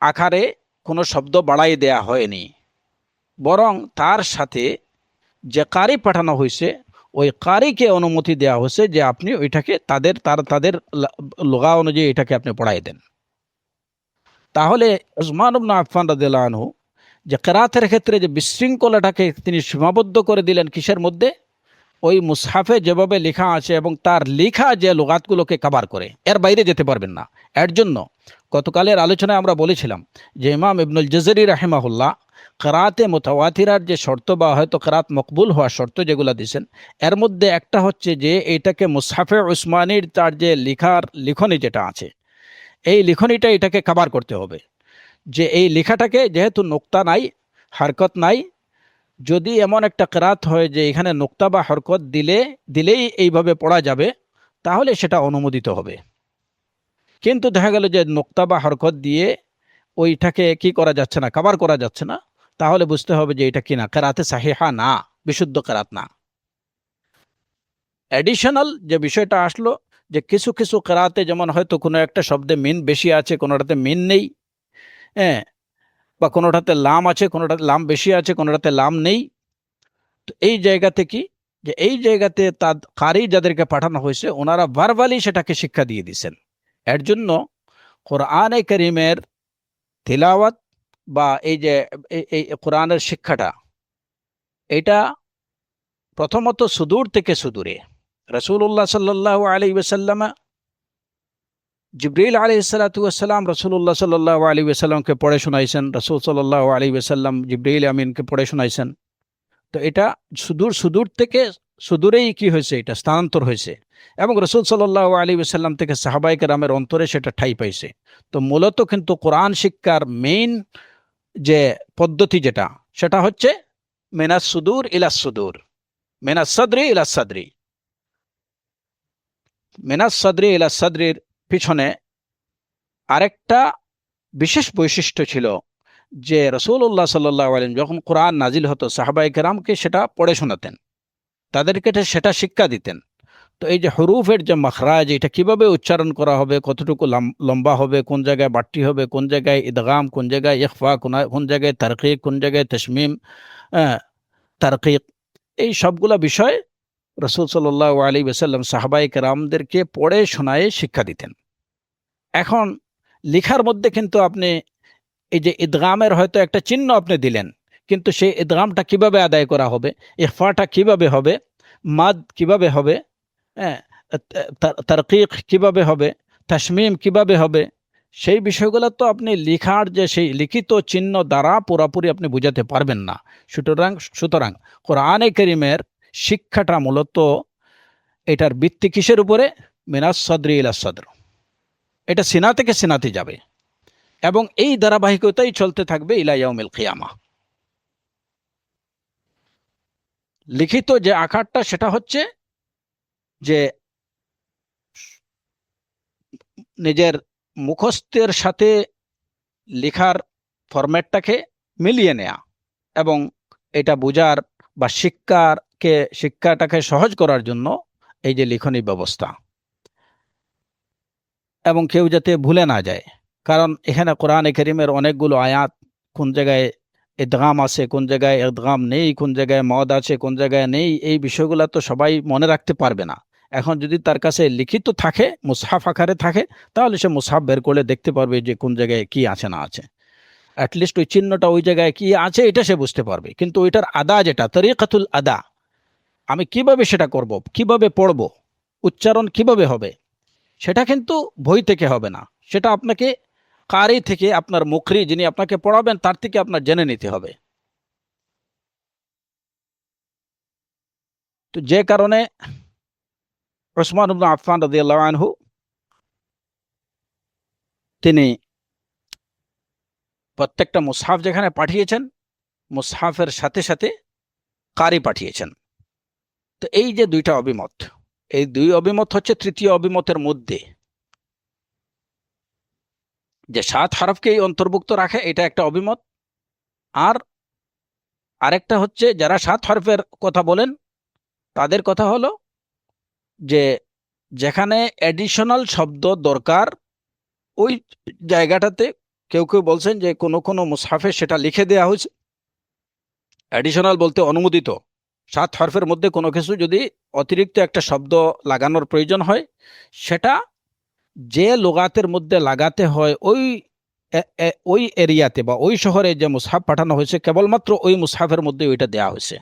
আকারে কোনো শব্দ বাড়াই দেয়া হয়নি, বরং তার সাথে যে কারি পাঠানো হয়েছে ওই কারিকে অনুমতি দেওয়া হয়েছে যে আপনি ওইটাকে তাদের লগা অনুযায়ী এটাকে আপনি পড়াই দেন। তাহলে উসমান ইবনে আফফান রাদিয়াল্লাহু আনহু যে কেরাতের ক্ষেত্রে যে বিশৃঙ্খলাটাকে তিনি সীমাবদ্ধ করে দিলেন কিসের মধ্যে? ওই মুসহাফে যেভাবে লেখা আছে এবং তার লেখা যে লুগাতগুলোকে কভার করে, এর বাইরে যেতে পারবেন না। এর জন্য গতকালের আলোচনায় আমরা বলেছিলাম যে ইমাম ইবনুল জাযরি রাহিমাহুল্লাহ কেরাতে মুতাওয়াতিরার যে শর্ত বা হয়তো কেরাত মকবুল হওয়ার শর্ত যেগুলো দিয়েছেন, এর মধ্যে একটা হচ্ছে যে এটাকে মুসহাফে উসমানির তার যে লিখনি যেটা আছে এই লিখনিটা এটাকে কভার করতে হবে। যে এই লেখাটাকে যেহেতু নোক্তা নাই, হরকত নাই, যদি এমন একটা কেরাত হয় যে এখানে নোক্তা বা হরকত দিলেই এইভাবে পড়া যাবে তাহলে সেটা অনুমোদিত হবে। কিন্তু দেখা গেল যে নোক্তা বা হরকত দিয়ে ওইটাকে কি করা যাচ্ছে না, কভার করা যাচ্ছে না, তাহলে বুঝতে হবে যে এটা কি না, কেরাতে সাহিহা না, বিশুদ্ধ কেরাত না। অ্যাডিশনাল যে বিষয়টা আসলো যে কিছু কিছু কেরাতে যেমন হয়তো কোনো একটা শব্দে মিন বেশি আছে, কোনোটাতে মিন নেই, হ্যাঁ, বা কোনোটাতে লাম আছে, কোনোটাতে লাম বেশি আছে, কোনোটাতে লাম নেই। তো এই জায়গাতে কি, যে এই জায়গাতে তার কারি যাদেরকে পাঠানো হয়েছে ওনারা ভার্বালি সেটাকে শিক্ষা দিয়ে দিয়েছেন। এর জন্য কোরআনে করিমের তিলাওয়াত বা এই যে এই কোরআনের শিক্ষাটা, এটা প্রথমত সুদূর থেকে সুদূরে রাসূলুল্লাহ সাল্লাল্লাহু আলাইহি ওয়াসাল্লাম, জিবরিল আলাইহিসসালাম রাসূলুল্লাহ সাল্লাল্লাহু আলাইহি ওয়াসাল্লামকে পড়ে শোনাইছেন, রাসূল সাল্লাল্লাহু আলাইহি ওয়াসাল্লাম জিবরিল আমিনকে পড়ে শোনাইছেন। তো এটা সুদূর সুদূর থেকে সুদূরেই কি হয়েছে, এটা স্থানান্তর হয়েছে এবং রাসূল সাল্লাল্লাহু আলাইহি ওয়াসাল্লাম থেকে সাহাবায়ে কেরামের অন্তরে সেটা ঠাঁই পাইছে। তো মূলত কিন্তু কোরআন শিক্ষার মেইন যে পদ্ধতি যেটা, সেটা হচ্ছে মিনাস সুদূর ইলাস সুদূর, মিনাস সাদরি ইলাস সাদরি। মিনাস সাদরি ইলাস সাদরির পিছনে আরেকটা বিশেষ বৈশিষ্ট্য ছিল যে রাসূলুল্লাহ সাল্লাল্লাহু আলাইহি যখন কোরআন নাজিল হতো সাহাবায়ে কেরামকে সেটা পড়ে শোনাতেন, তাদেরকে সেটা শিক্ষা দিতেন। তো এই যে হরুফের যে মাখরাজ, এটা কিভাবে উচ্চারণ করা হবে, কতটুকু লম্বা হবে, কোন জায়গায় বাট্টি হবে, কোন জায়গায় ইদগাম, কোন জায়গায় ইখফা, কোন জায়গায় তারকিক, কোন জায়গায় তশমিম, তারকিক, এই সবগুলা বিষয় রাসূল সাল্লাল্লাহু আলাইহি ওয়াসাল্লাম সাহাবায়ে কেরামদেরকে পড়ে শোনায়ে শিক্ষা দিতেন। এখন লেখার মধ্যে কিন্তু আপনি এই যে ইদগামের হয়তো একটা চিহ্ন আপনি দিলেন, কিন্তু সেই ইদগামটা কিভাবে আদায় করা হবে, ইখফাটা কিভাবে হবে, মাদ কিভাবে হবে, হ্যাঁ, তারকিক কিভাবে হবে, তাশমিম কিভাবে হবে, সেই বিষয়গুলো তো আপনি লিখার যে সেই লিখিত চিহ্ন দ্বারা পুরোপুরি আপনি বুঝাতে পারবেন না। সুতরাং কোরআনে কারীমের শিক্ষাটা মূলত এটার ভিত্তি কিসের উপরে? মিনাস সদরি ইলা সদর, এটা সিনা থেকে সিনাতে যাবে এবং এই ধারাবাহিকতাই চলতে থাকবে ইলা ইয়াউমিল কিয়ামা। লিখিত যে আকারটা সেটা হচ্ছে যে নিজের মুখস্থের সাথে লেখার ফরম্যাটটাকে মিলিয়ে নেয়া এবং এটা বোঝার বা শিক্ষাটাকে সহজ করার জন্য এই যে লিখনী ব্যবস্থা, এবং কেউ যাতে ভুলে না যায়। কারণ এখানে কোরআনে কারীমের অনেকগুলো আয়াত, কোন জায়গায় ইদগাম আছে, কোন জায়গায় ইদগাম নেই, কোন জায়গায় মদ আছে, কোন জায়গায় নেই, এই বিষয়গুলো তো সবাই মনে রাখতে পারবে না। এখন যদি তার কাছে লিখিত থাকে, মুসহাফ আকারে থাকে, তাহলে সে মুসহাফ বের করে দেখতে পারবে যে কোন জায়গায় কি আছে না আছে। অ্যাটলিস্ট ওই চিহ্নটা ওই জায়গায় কি আছে এটা সে বুঝতে পারবে। কিন্তু ওইটার আদা যেটা তরিকাতুল আদা, আমি কিভাবে সেটা করব, কিভাবে পড়ব, উচ্চারণ কিভাবে হবে, সেটা কিন্তু বই থেকে হবে না। সেটা আপনাকে কারি থেকে, আপনার মুখরি যিনি আপনাকে পড়াবেন তার থেকে আপনার জেনে নিতে হবে। তো যে কারণে উসমান ইবনে আফফান রাদিয়াল্লাহু আনহু তিনি প্রত্যেকটা মুসহাফ যেখানে পাঠিয়েছেন, মুসহাফের সাথে সাথে কারি পাঠিয়েছেন। তো এই যে দুইটা অভিমত, এই দুই অভিমত হচ্ছে তৃতীয় অভিমতের মধ্যে, যে 7 হরফকেই অন্তর্ভুক্ত রাখে, এটা একটা অভিমত। আর আরেকটা হচ্ছে যারা 7 হরফের কথা বলেন তাদের কথা হলো যে যেখানে অ্যাডিশনাল শব্দ দরকার ওই জায়গাটাতে, কেউ কেউ বলছেন যে কোনো কোনো মুসহাফে সেটা লিখে দেওয়া হয়েছে। অ্যাডিশনাল বলতে অনুমোদিত। 7 হরফের মধ্যে কোনো কিছু যদি অতিরিক্ত একটা শব্দ লাগানোর প্রয়োজন হয়, সেটা যে লুগাতের মধ্যে লাগাতে হয় ওই এরিয়াতে বা ওই শহরে যে মুসহাফ পাঠানো হয়েছে, কেবলমাত্র ওই মুসহাফের মধ্যে ওইটা দেয়া হয়েছে।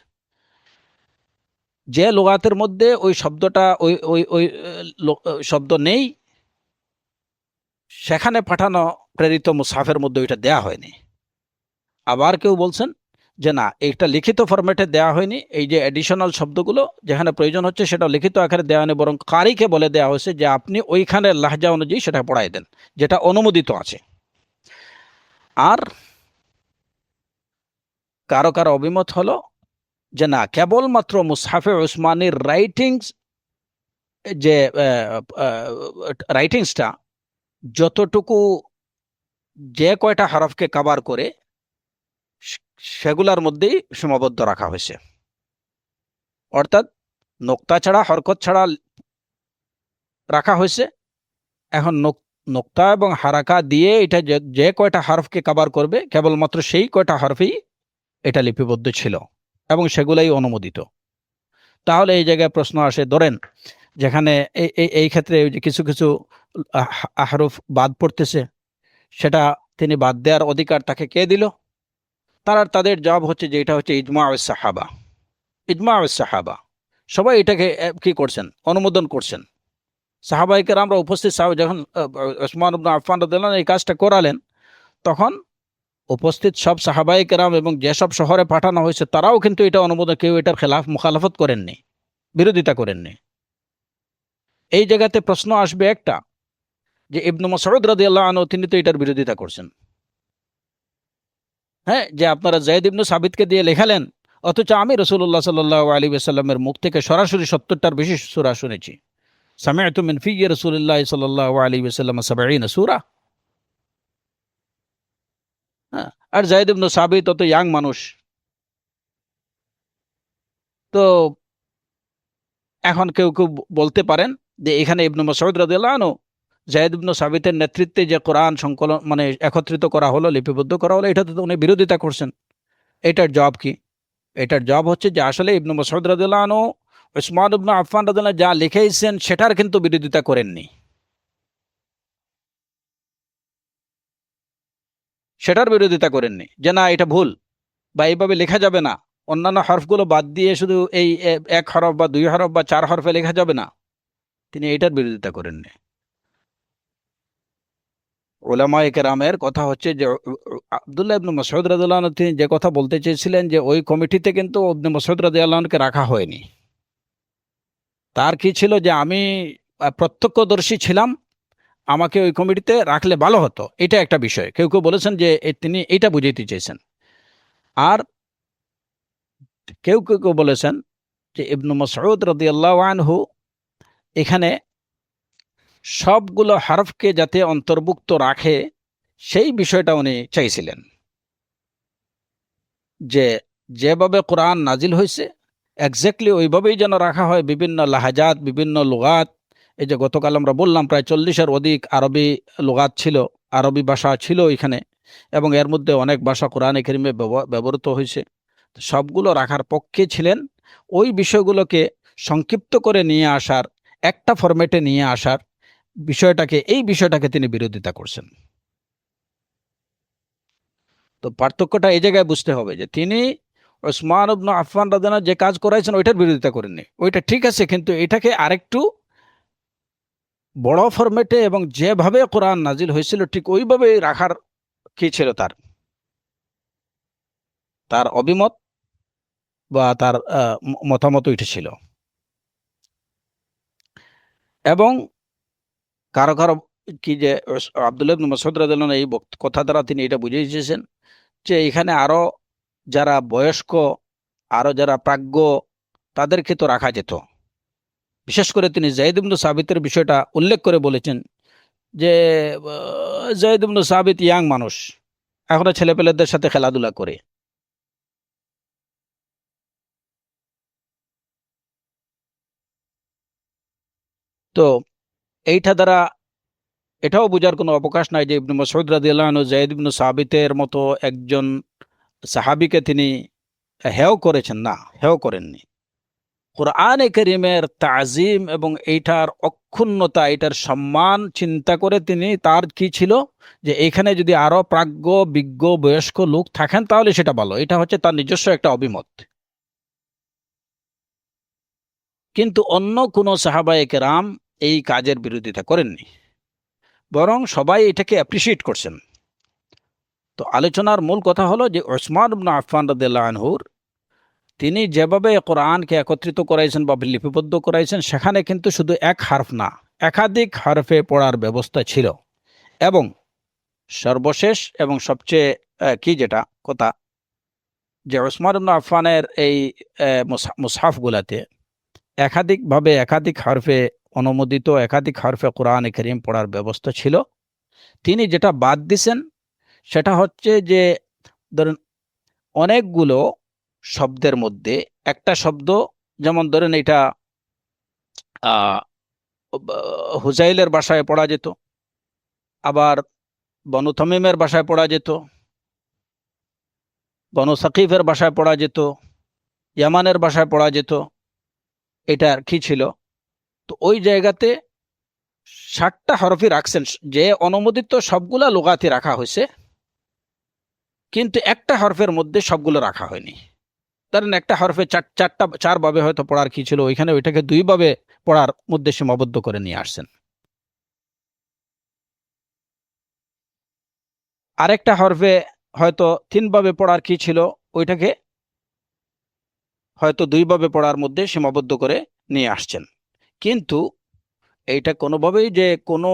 যে লুগাতের মধ্যে ওই শব্দটা ওই ওই ওই শব্দ নেই, সেখানে পাঠানো প্রেরিত মুসহাফের মধ্যে ওইটা দেয়া হয়নি। আবার কেউ বলছেন যে না, এটা লিখিত ফরম্যাটে দেওয়া হয়নি, এই যে অ্যাডিশনাল শব্দগুলো যেখানে প্রয়োজন হচ্ছে সেটা লিখিত আকারে দেওয়া হয়নি, বরং কারিকে বলে দেওয়া হয়েছে যে আপনি ওইখানের লাহজা অনুযায়ী সেটা পড়াই দেন, যেটা অনুমোদিত আছে। আর কারো কারো অভিমত হলো যে না, কেবলমাত্র মুসহাফে উসমানীর যে রাইটিংসটা যতটুকু যে কয়টা হরফকে কভার করে সেগুলার মধ্যেই সীমাবদ্ধ রাখা হয়েছে। অর্থাৎ নোক্তা ছাড়া, হরকত ছাড়া রাখা হয়েছে। এখন নোক্তা এবং হারাকা দিয়ে এটা যে কয়টা হরফকে কভার করবে, কেবলমাত্র সেই কয়টা হরফেই এটা লিপিবদ্ধ ছিল এবং সেগুলাই অনুমোদিত। তাহলে এই জায়গায় প্রশ্ন আসে, ধরেন যেখানে এই ক্ষেত্রে কিছু কিছু আহরফ বাদ পড়তেছে, সেটা তিনি বাদ দেওয়ার অধিকার তাকে কে দিল? তাদের জবাব হচ্ছে যে এটা হচ্ছে ইজমা উস সাহাবা। ইজমা উস সাহাবা, সবাই এটাকে কি করছেন? অনুমোদন করছেন। সাহাবায়ে কেরামরা উপস্থিত, যখন উসমান ইবনে আফফান রাদিয়াল্লাহু আনহু এই কাজটা করালেন, তখন উপস্থিত সব সাহাবায়ে কেরাম এবং যেসব শহরে পাঠানো হয়েছে তারাও কিন্তু এটা অনুমোদন, কেউ এটার মুখালাফত করেননি, বিরোধিতা করেননি। এই জায়গাতে প্রশ্ন আসবে একটা, যে ইবনে মাসউদ রাদিয়াল্লাহু আনহু তিনি তো এটার বিরোধিতা করছেন। হ্যাঁ, যে আপনারা যায়েদ ইবনে সাবিতকে দিয়ে লেখালেন, অথচ আমি রাসূলুল্লাহ সাল্লাল্লাহু আলাইহি ওয়াসাল্লামের মুখ থেকে সরাসরি 70টার বেশি সূরা শুনেছি। সামি'তু মিন ফি রাসূলিল্লাহ সাল্লাল্লাহু আলাইহি ওয়াসাল্লাম 70 সূরা। হ্যাঁ, আর যায়েদ ইবনে সাবিত তো ইয়াং মানুষ। তো এখন কেউ কেউ বলতে পারেন যে এখানে ইবনে মাসউদ রাদিয়াল্লাহু আনহু যায়েদ ইবনে সাবিতের নেতৃত্বে যে কোরআন সংকলন মানে একত্রিত করা হলো, লিপিবদ্ধ করা হলো, এটাতে তো উনি বিরোধিতা করছেন। এটার জবাব কি? এটার জবাব হচ্ছে যে আসলে ইবনে মাসউদ রাদিয়াল্লাহু আনহু উসমান ইবনে আফফান রাদিয়াল্লাহু আনহু যা লিখেছেন সেটার কিন্তু বিরোধিতা করেননি, সেটার বিরোধিতা করেননি যে না এটা ভুল বা এইভাবে লেখা যাবে না, অন্যান্য হরফগুলো বাদ দিয়ে শুধু এই এক হরফ বা দুই হরফ বা 4 হরফে লেখা যাবে না, তিনি এটার বিরোধিতা করেননি। উলামায়ে কেরামের কথা হচ্ছে যে আব্দুল্লাহ ইবনে মাসউদ রাদিয়াল্লাহু আনহু তিনি যে কথা বলতে চেয়েছিলেন যে ওই কমিটিতে কিন্তু ইবনে মাসউদ রাদিয়াল্লাহু আনহুকে রাখা হয়নি। তার কি ছিল যে আমি প্রত্যক্ষদর্শী ছিলাম, আমাকে ওই কমিটিতে রাখলে ভালো হতো, এটা একটা বিষয়। কেউ কেউ বলেছেন যে তিনি এটা বুঝাইতে চেয়েছেন। আর কেউ কেউ কেউ বলেছেন যে ইবনে মাসউদ রাদিয়াল্লাহু আনহু এখানে সবগুলো হরফকে যাতে অন্তর্ভুক্ত রাখে সেই বিষয়টা উনি চাইছিলেন, যে যেভাবে কোরআন নাজিল হয়েছে এক্স্যাক্টলি ওইভাবেই যেন রাখা হয়। বিভিন্ন লাহাজাত, বিভিন্ন লুগাত, এই যে গতকাল আমরা বললাম প্রায় 40-এর অধিক আরবি লুগাত ছিল, আরবি ভাষা ছিল এখানে, এবং এর মধ্যে অনেক ভাষা কোরআনে কারিমে ব্যবহৃত হয়েছে। সবগুলো রাখার পক্ষে ছিলেন। ওই বিষয়গুলোকে সংক্ষিপ্ত করে নিয়ে আসার, একটা ফরম্যাটে নিয়ে আসার এই বিষয়টাকে তিনি বিরোধিতা করছেন। তো পার্থক্যটা এই জায়গায় বুঝতে হবে যে তিনি ওসমান ইবনে আফফান রাদিয়াল্লাহু আনহু যে কাজ করাইছেন ওইটার বিরোধিতা করেননি, ওইটা ঠিক আছে, কিন্তু এটাকে আরেকটু বড় ফরম্যাটে এবং যেভাবে কোরআন নাজিল হয়েছিল ঠিক ওইভাবে রাখার কি ছিল তার তার অভিমত বা তার মতামত ওইটা ছিল। এবং কারো কারো কি যে আব্দুল্লাহ ইবনে মাসউদ রাদিয়াল্লাহু আনহু এই কথা দ্বারা তিনি এটা বুঝিয়ে দিয়েছেন যে এখানে আরো যারা বয়স্ক, আরো যারা প্রাজ্ঞ, তাদেরকে তো রাখা যেত। বিশেষ করে তিনি যায়েদ ইবনে সাবিতের বিষয়টা উল্লেখ করে বলেছেন যে যায়েদ ইবনে সাবিত ইয়াং মানুষ, এখনো ছেলেপেলেদের সাথে খেলাধুলা করে। তো এইটা দ্বারা এটাও বোঝার কোনো অবকাশ নাই যে ইবনে মাসউদ রাদিয়াল্লাহু আনহু যায়েদ ইবনে সাবিতের মতো একজন সাহাবীকে তিনি হেয় করেছেন, না, হেয় করেননি। কোরআনে কারীমের তাজিম এবং এইটার অক্ষুণ্ণতা, এটার সম্মান চিন্তা করে তিনি, তার কি ছিল যে এখানে যদি আরো প্রাজ্ঞ বিজ্ঞ বয়স্ক লোক থাকেন তাহলে সেটা ভালো, এটা হচ্ছে তার নিজস্ব একটা অভিমত। কিন্তু অন্য কোনো সাহাবায়ে কেরাম এই কাজের বিরোধিতা করেননি, বরং সবাই এটাকে অ্যাপ্রিসিয়েট করছেন। তো আলোচনার মূল কথা হলো যে ওসমান ইবনে আফফান রাদিয়াল্লাহু আনহুর তিনি যেভাবে কোরআনকে একত্রিত করাইছেন বা লিপিবদ্ধ করাইছেন, সেখানে কিন্তু শুধু এক হারফ না, একাধিক হরফে পড়ার ব্যবস্থা ছিল। এবং সর্বশেষ এবং সবচেয়ে কি যেটা কথা, যে ওসমান ইবনে আফফানের এই মুসহাফগুলাতে একাধিকভাবে একাধিক হরফে অনুমোদিত, একাধিক হরফে কোরআন কারীম পড়ার ব্যবস্থা ছিল। তিনি যেটা বাদ দিছেন সেটা হচ্ছে যে ধরেন অনেকগুলো শব্দের মধ্যে একটা শব্দ, যেমন ধরেন এটা আহ হুজাইলের ভাষায় পড়া যেত, আবার বনু তামিমের ভাষায় পড়া যেত, বনু সাকিফের ভাষায় পড়া যেত, ইয়ামানের ভাষায় পড়া যেত। এটা কি ছিল, তো ওই জায়গাতে 60টা হরফই রাখছেন, যে অনুমোদিত সবগুলা লুগাতে রাখা হয়েছে, কিন্তু একটা হরফের মধ্যে সবগুলো রাখা হয়নি। ধরেন একটা হরফে চার ভাবে হয়তো পড়ার কি ছিল, ওইখানে ওইটাকে 2 ভাবে পড়ার মধ্যে সীমাবদ্ধ করে নিয়ে আসছেন। আরেকটা হরফে হয়তো 3 ভাবে পড়ার কি ছিল, ওইটাকে হয়তো 2 ভাবে পড়ার মধ্যে সীমাবদ্ধ করে নিয়ে আসছেন। কিন্তু এইটা কোনোভাবেই যে কোনো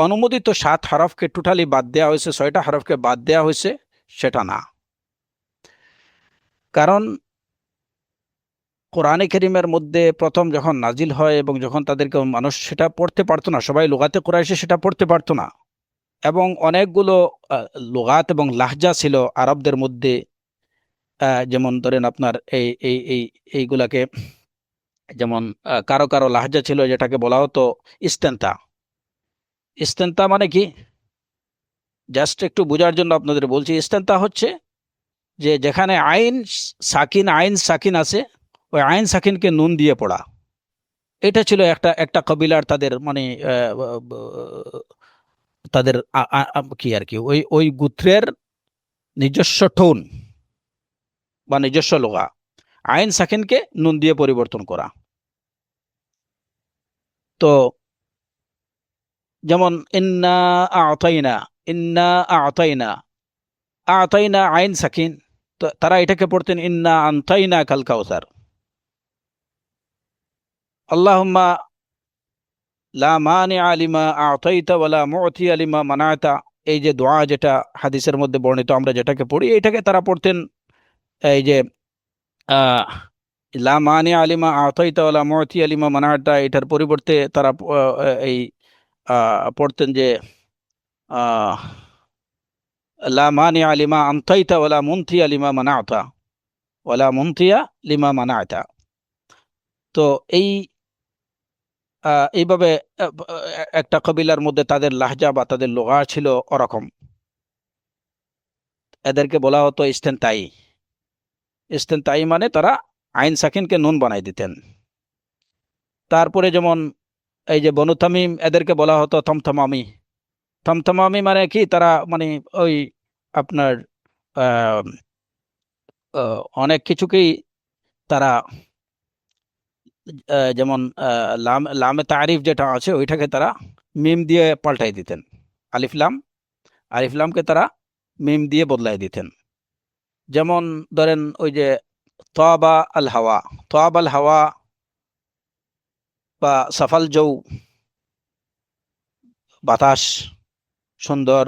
অনুমোদিত 7 হরফকে টোটালি বাদ দেওয়া হয়েছে, 6টা হরফকে বাদ দেওয়া হয়েছে, সেটা না। কারণ কোরআনে কারীমের মধ্যে প্রথম যখন নাজিল হয় এবং যখন তাদেরকে মানুষ সেটা পড়তে পারতো না, সবাই লুগাতে কুরাইশে সেটা পড়তে পারতো না, এবং অনেকগুলো লুগাত এবং লাহজা ছিল আরবদের মধ্যে। যেমন ধরেন আপনার এই এই এই এইগুলাকে, যেমন কারো কারো লাহজা ছিল যেটাকে বলা হতো ইস্তেন্তা। ইস্তেন্তা মানে কি, জাস্ট একটু বোঝার জন্য আপনাদের বলছি। ইস্তেন্তা হচ্ছে যে যেখানে আইন সাকিন আছে, ওই আইন সাকিনকে নুন দিয়ে পড়া। এটা ছিল একটা একটা কবিলার তাদের মানে তাদের কি আর কি, ওই ওই গোত্রের নিজস্ব টোন বা নিজস্ব লোগা, আইন সাকিনকে নুন দিয়ে পরিবর্তন করা। তো যেমন আতাইনা, ইন্না আতাইনা, আতাইনা আইন সাকিন, তো তারা এটাকে পড়তেন ইন্না আনতাইনা কাল কাউসার। আল্লাহুম্মা লা মানিআ লিমা আতাইতা ওয়ালা মু'তিয়া লিমা মানাতা, এই যে দোয়া যেটা হাদিসের মধ্যে বর্ণিত আমরা যেটাকে পড়ি, এটাকে তারা পড়তেন এই যে আহ লা মানিআ লিমা আতাইতা ওয়ালা মু'তিয়া লিমা মানাতা, এটার পরিবর্তে তারা এই পড়তেন যে আহ লা মানিআ লিমা আনতাইতা ওয়ালা মুনতিয়া লিমা মানাতা ওয়ালা মুনতিয়া লিমা মানাতা। তো এই এইভাবে একটা কবিলার মধ্যে তাদের লাহজা বা তাদের লোগা ছিল ওরকম। এদেরকে বলা হতো ইস্তেন্তাই। ইস্তেন্তাই মানে তারা আইন সাকিনকে নুন বানাই দিতেন। তারপরে যেমন এই যে বনু তামিম, এদেরকে বলা হতো থমথমামি। থমথমামি মানে কি, তারা মানে ওই আপনার আহ, অনেক কিছুকেই তারা যেমন লামে তারিফ যেটা আছে ওইটাকে তারা মিম দিয়ে পাল্টাই দিতেন। আলিফলাম, আলিফলামকে তারা মিম দিয়ে বদলাই দিতেন। যেমন ধরেন ওই যে তওবা আল হাওয়া, তওবা আল হাওয়া, বা সাফাল জৌ, বাতাস সুন্দর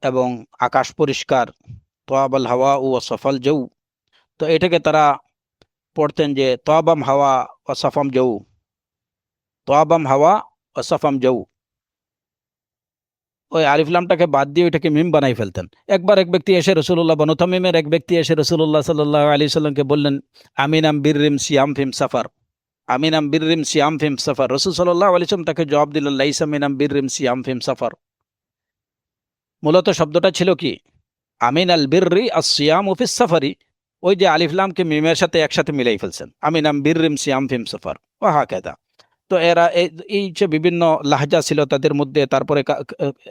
এবং আকাশ পরিষ্কার, তোয়াবাল হাওয়া ও সফল জৌ। তো এটাকে তারা পড়তেন যে তোয়াবাম হাওয়া ও সফাম জৌ, তোয়াবাম হাওয়া ও সফাম জৌ। ওই আলিফলামটাকে বাদ দিয়ে ওইটাকে মিম বানাই ফেলতেন। একবার এক ব্যক্তি এসে রসুল্লাহ, বনু তামিমের এক ব্যক্তি এসে রসুল্লাহ সাল্লাহ আলী সাল্লামকে বললেন, আমিনাম বিররিম সিয়াম ফিম সাফার, আমিনাম বিররিম সিয়াম ফিম সাফার। রসুল সাল্লাহ আলী সাল্লাম তাকে জবাব দিলেন, লাইসা মিনাম বিররিম সিয়াম ফিম সাফার। মূলত শব্দটা ছিল কি, আমিন আল বিররি আসিয়াম ফিস সাফারি। ওই যে আলিফলামকে মিমের সাথে একসাথে মিলাই ফেলছেন, আমিনাম বিররিম সিয়াম ফিম সাফার ও হা কেদা। তো এরা এই যে বিভিন্ন লাহজা ছিল তাদের মধ্যে, তারপরে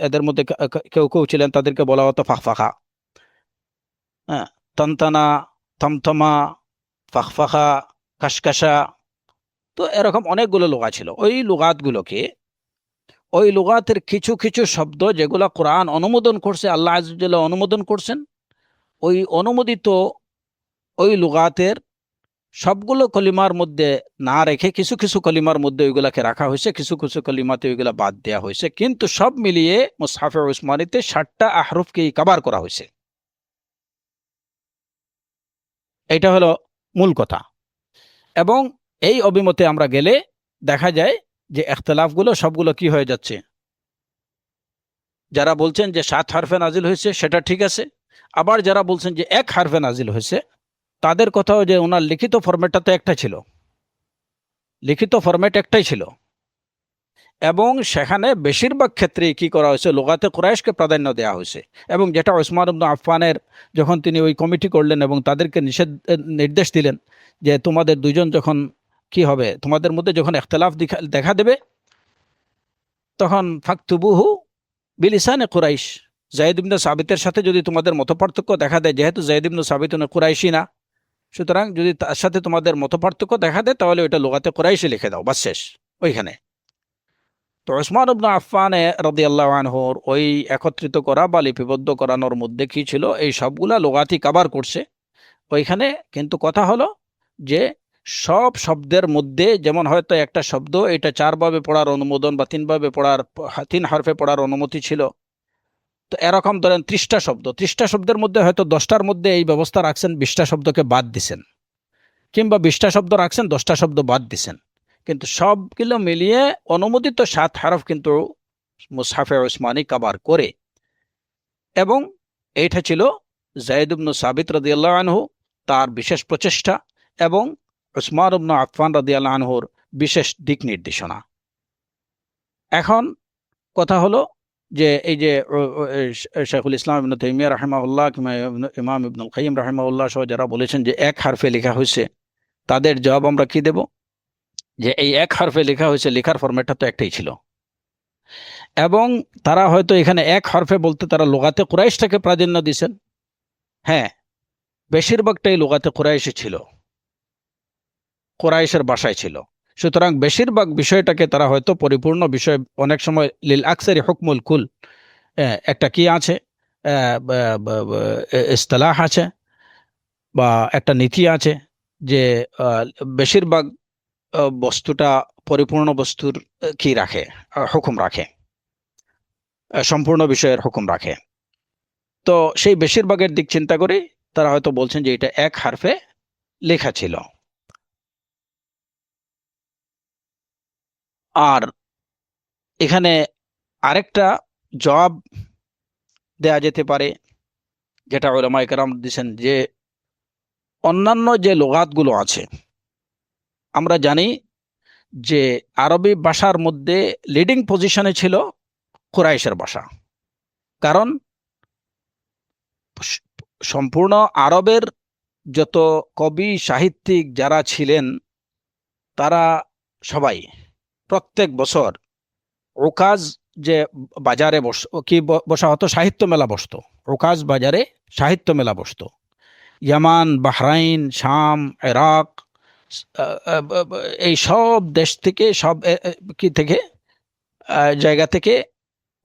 এদের মধ্যে কেউ কেউ ছিলেন তাদেরকে বলা হতো ফাখফাখা, হ্যাঁ, তনতনা, থমথমা, ফাখফাখা, কাশকাশা। তো এরকম অনেকগুলো লোগা ছিল। ওই লুগাতের কিছু কিছু শব্দ যেগুলো কোরআন অনুমোদন করছে, আল্লাহ আয্যা ওয়া জাল্লা অনুমোদন করছেন, ওই অনুমোদিত ওই লুগাতের সবগুলো কলিমার মধ্যে না রেখে কিছু কিছু কলিমার মধ্যে ওইগুলাকে রাখা হয়েছে, কিছু কিছু কলিমাতে ওইগুলা বাদ দেওয়া হয়েছে। কিন্তু সব মিলিয়ে মুসহাফে উসমানীতে 60টা আহরফকেই কভার করা হয়েছে। এটা হলো মূল কথা। এবং এই অভিমতে আমরা গেলে দেখা যায় যে ইখতিলাফগুলো সবগুলো কি হয়ে যাচ্ছে। যারা বলছেন যে 7 হরফে নাজিল হয়েছে সেটা ঠিক আছে, আবার যারা বলছেন যে 1 হরফে নাজিল হয়েছে, তাদের কথাও যে ওনার লিখিত ফরম্যাটটা তো একটা ছিল, লিখিত ফরম্যাট একটাই ছিল, এবং সেখানে বেশিরভাগ ক্ষেত্রেই কি করা হয়েছে, লুগাতে কুরাইশকে প্রাধান্য দেওয়া হয়েছে। এবং যেটা ওসমান ইবনে আফফানের, যখন তিনি ওই কমিটি করলেন এবং তাদেরকে নির্দেশ দিলেন যে তোমাদের দুইজন যখন কি হবে, তোমাদের মধ্যে যখন ইখতিলাফ দেখা দেবে, তখন ফাকতুবুহু বিলিসানে কুরাইশ, যায়েদ ইবনে সাবিতের সাথে যদি তোমাদের মতপার্থক্য দেখা দেয়, যেহেতু যায়েদ ইবনে সাবিত কুরাইশি না, সুতরাং যদি তার সাথে তোমাদের মতপার্থক্য দেখা দেয় তাহলে ওইটা লুগাতে কুরাইশি লিখে দাও, বাস শেষ ওইখানে। তো ওসমান ইবনে আফফান রাদিয়াল্লাহু আনহুর ওই একত্রিত করা বা লিপিবদ্ধ করানোর মধ্যে কি ছিল, এই সবগুলা লুগাতি কভার করছে ওইখানে। কিন্তু কথা হলো যে সব শব্দের মধ্যে, যেমন হয়তো একটা শব্দ এটা 4 ভাবে পড়ার অনুমোদন বা 3 ভাবে পড়ার, 3 হরফে পড়ার অনুমতি ছিল, তো এরকম ধরেন 30টা শব্দ, 30টা শব্দের মধ্যে হয়তো 10টার মধ্যে এই ব্যবস্থা রাখছেন, 20টা শব্দকে বাদ দিছেন, কিংবা 20টা শব্দ রাখছেন, 10টা শব্দ বাদ দিছেন। কিন্তু সবগুলো মিলিয়ে অনুমোদিত 7 হরফ কিন্তু মুসহাফে উসমানী কভার করে। এবং এইটা ছিল যায়েদ ইবনে সাবিত রাদিয়াল্লাহু আনহু তার বিশেষ প্রচেষ্টা, এবং উসমান ইবনে আফফান রাদিয়াল্লাহু আনহুর বিশেষ দিক নির্দেশনা। এখন কথা হলো যে এই যে শাইখুল ইসলাম ইবনে তাইমিয়া রাহিমাহুল্লাহ কিংবা ইমাম ইবনুল কাইয়্যিম রাহিমাহুল্লাহ সহ যারা বলেছেন যে 1 হরফে লেখা হয়েছে, তাদের জবাব আমরা কি দেব, যে এই 1 হরফে লেখা হয়েছে, লেখার ফরম্যাটটা তো একটাই ছিল। এবং তারা হয়তো এখানে 1 হরফে বলতে তারা লুগাতে কুরাইশটাকে প্রাধান্য দিয়েছেন। হ্যাঁ, বেশিরভাগটাই লুগাতে কুরাইশই ছিল, কুরাইশের ভাষায় ছিল। সুতরাং বেশিরভাগ বিষয়টাকে তারা হয়তো পরিপূর্ণ বিষয়, অনেক সময় লিল আকসারি হুকমুল কুল, একটা কি আছে, ইসতিলাহ আছে বা একটা নীতি আছে, যে বেশিরভাগ বস্তুটা পরিপূর্ণ বস্তুর কি রাখে, হুকুম রাখে, সম্পূর্ণ বিষয়ের হুকুম রাখে। তো সেই বেশিরভাগের দিক চিন্তা করে তারা হয়তো বলছেন যে এটা 1 হরফে লেখা ছিল। আর এখানে আরেকটা জবাব দেয়া যেতে পারে, যেটা উলামায়ে কেরাম দিয়েছেন, যে অন্যান্য যে লুগাতগুলো আছে, আমরা জানি যে আরবি ভাষার মধ্যে লিডিং পজিশনে ছিল কুরাইশের ভাষা। কারণ সম্পূর্ণ আরবের যত কবি সাহিত্যিক যারা ছিলেন, তারা সবাই প্রত্যেক বছর ওকাজ, যে বাজারে বসা হতো, সাহিত্য মেলা বসতো, ওকাজ বাজারে সাহিত্য মেলা বসতো। ইয়ামান, বাহরাইন, শাম, ইরাক, এই সব দেশ থেকে, সব কি থেকে জায়গা থেকে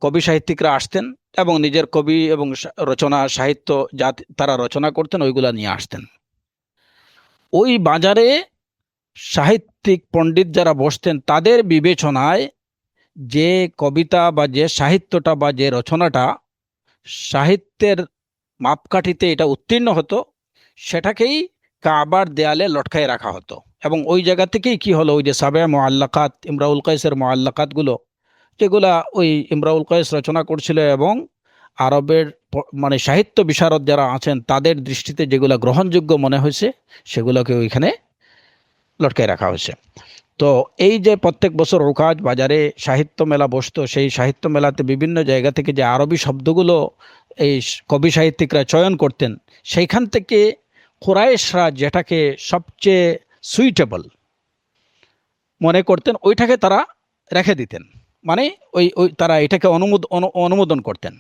কবি সাহিত্যিকরা আসতেন এবং নিজের কবি এবং রচনা সাহিত্য যা তারা রচনা করতেন ওইগুলা নিয়ে আসতেন। ওই বাজারে সাহিত্যিক পণ্ডিত যারা বসতেন তাদের বিবেচনায় যে কবিতা বা যে সাহিত্যটা বা যে রচনাটা সাহিত্যের মাপকাঠিতে এটা উত্তীর্ণ হতো, সেটাকেই কাবার দেয়ালে লটকায় রাখা হতো। এবং ওই জায়গা থেকেই কি হলো, ওই যে সাবে মুআল্লাকাত, ইমরাউল কায়েসের মুআল্লাকাত গুলো, যেগুলা ওই ইমরাউল কায়েস রচনা করছিল এবং আরবের মানে সাহিত্য বিশারদ যারা আছেন তাদের দৃষ্টিতে যেগুলা গ্রহণযোগ্য মনে হয়েছে সেগুলোকে ওইখানে লটকায় রাখা হয়েছে। তো এই যে প্রত্যেক বছর রোকাজ বাজারে সাহিত্য মেলা বসতো, সেই সাহিত্য মেলাতে বিভিন্ন জায়গা থেকে যে আরবি শব্দগুলো এই কবি সাহিত্যিকরা চয়ন করতেন, সেইখান থেকে কুরাইশরা যেটাকে সবচেয়ে সুইটেবল মনে করতেন ওইটাকে তারা রেখে দিতেন, মানে ওই ওই তারা এটাকে অনুমোদন করতেন।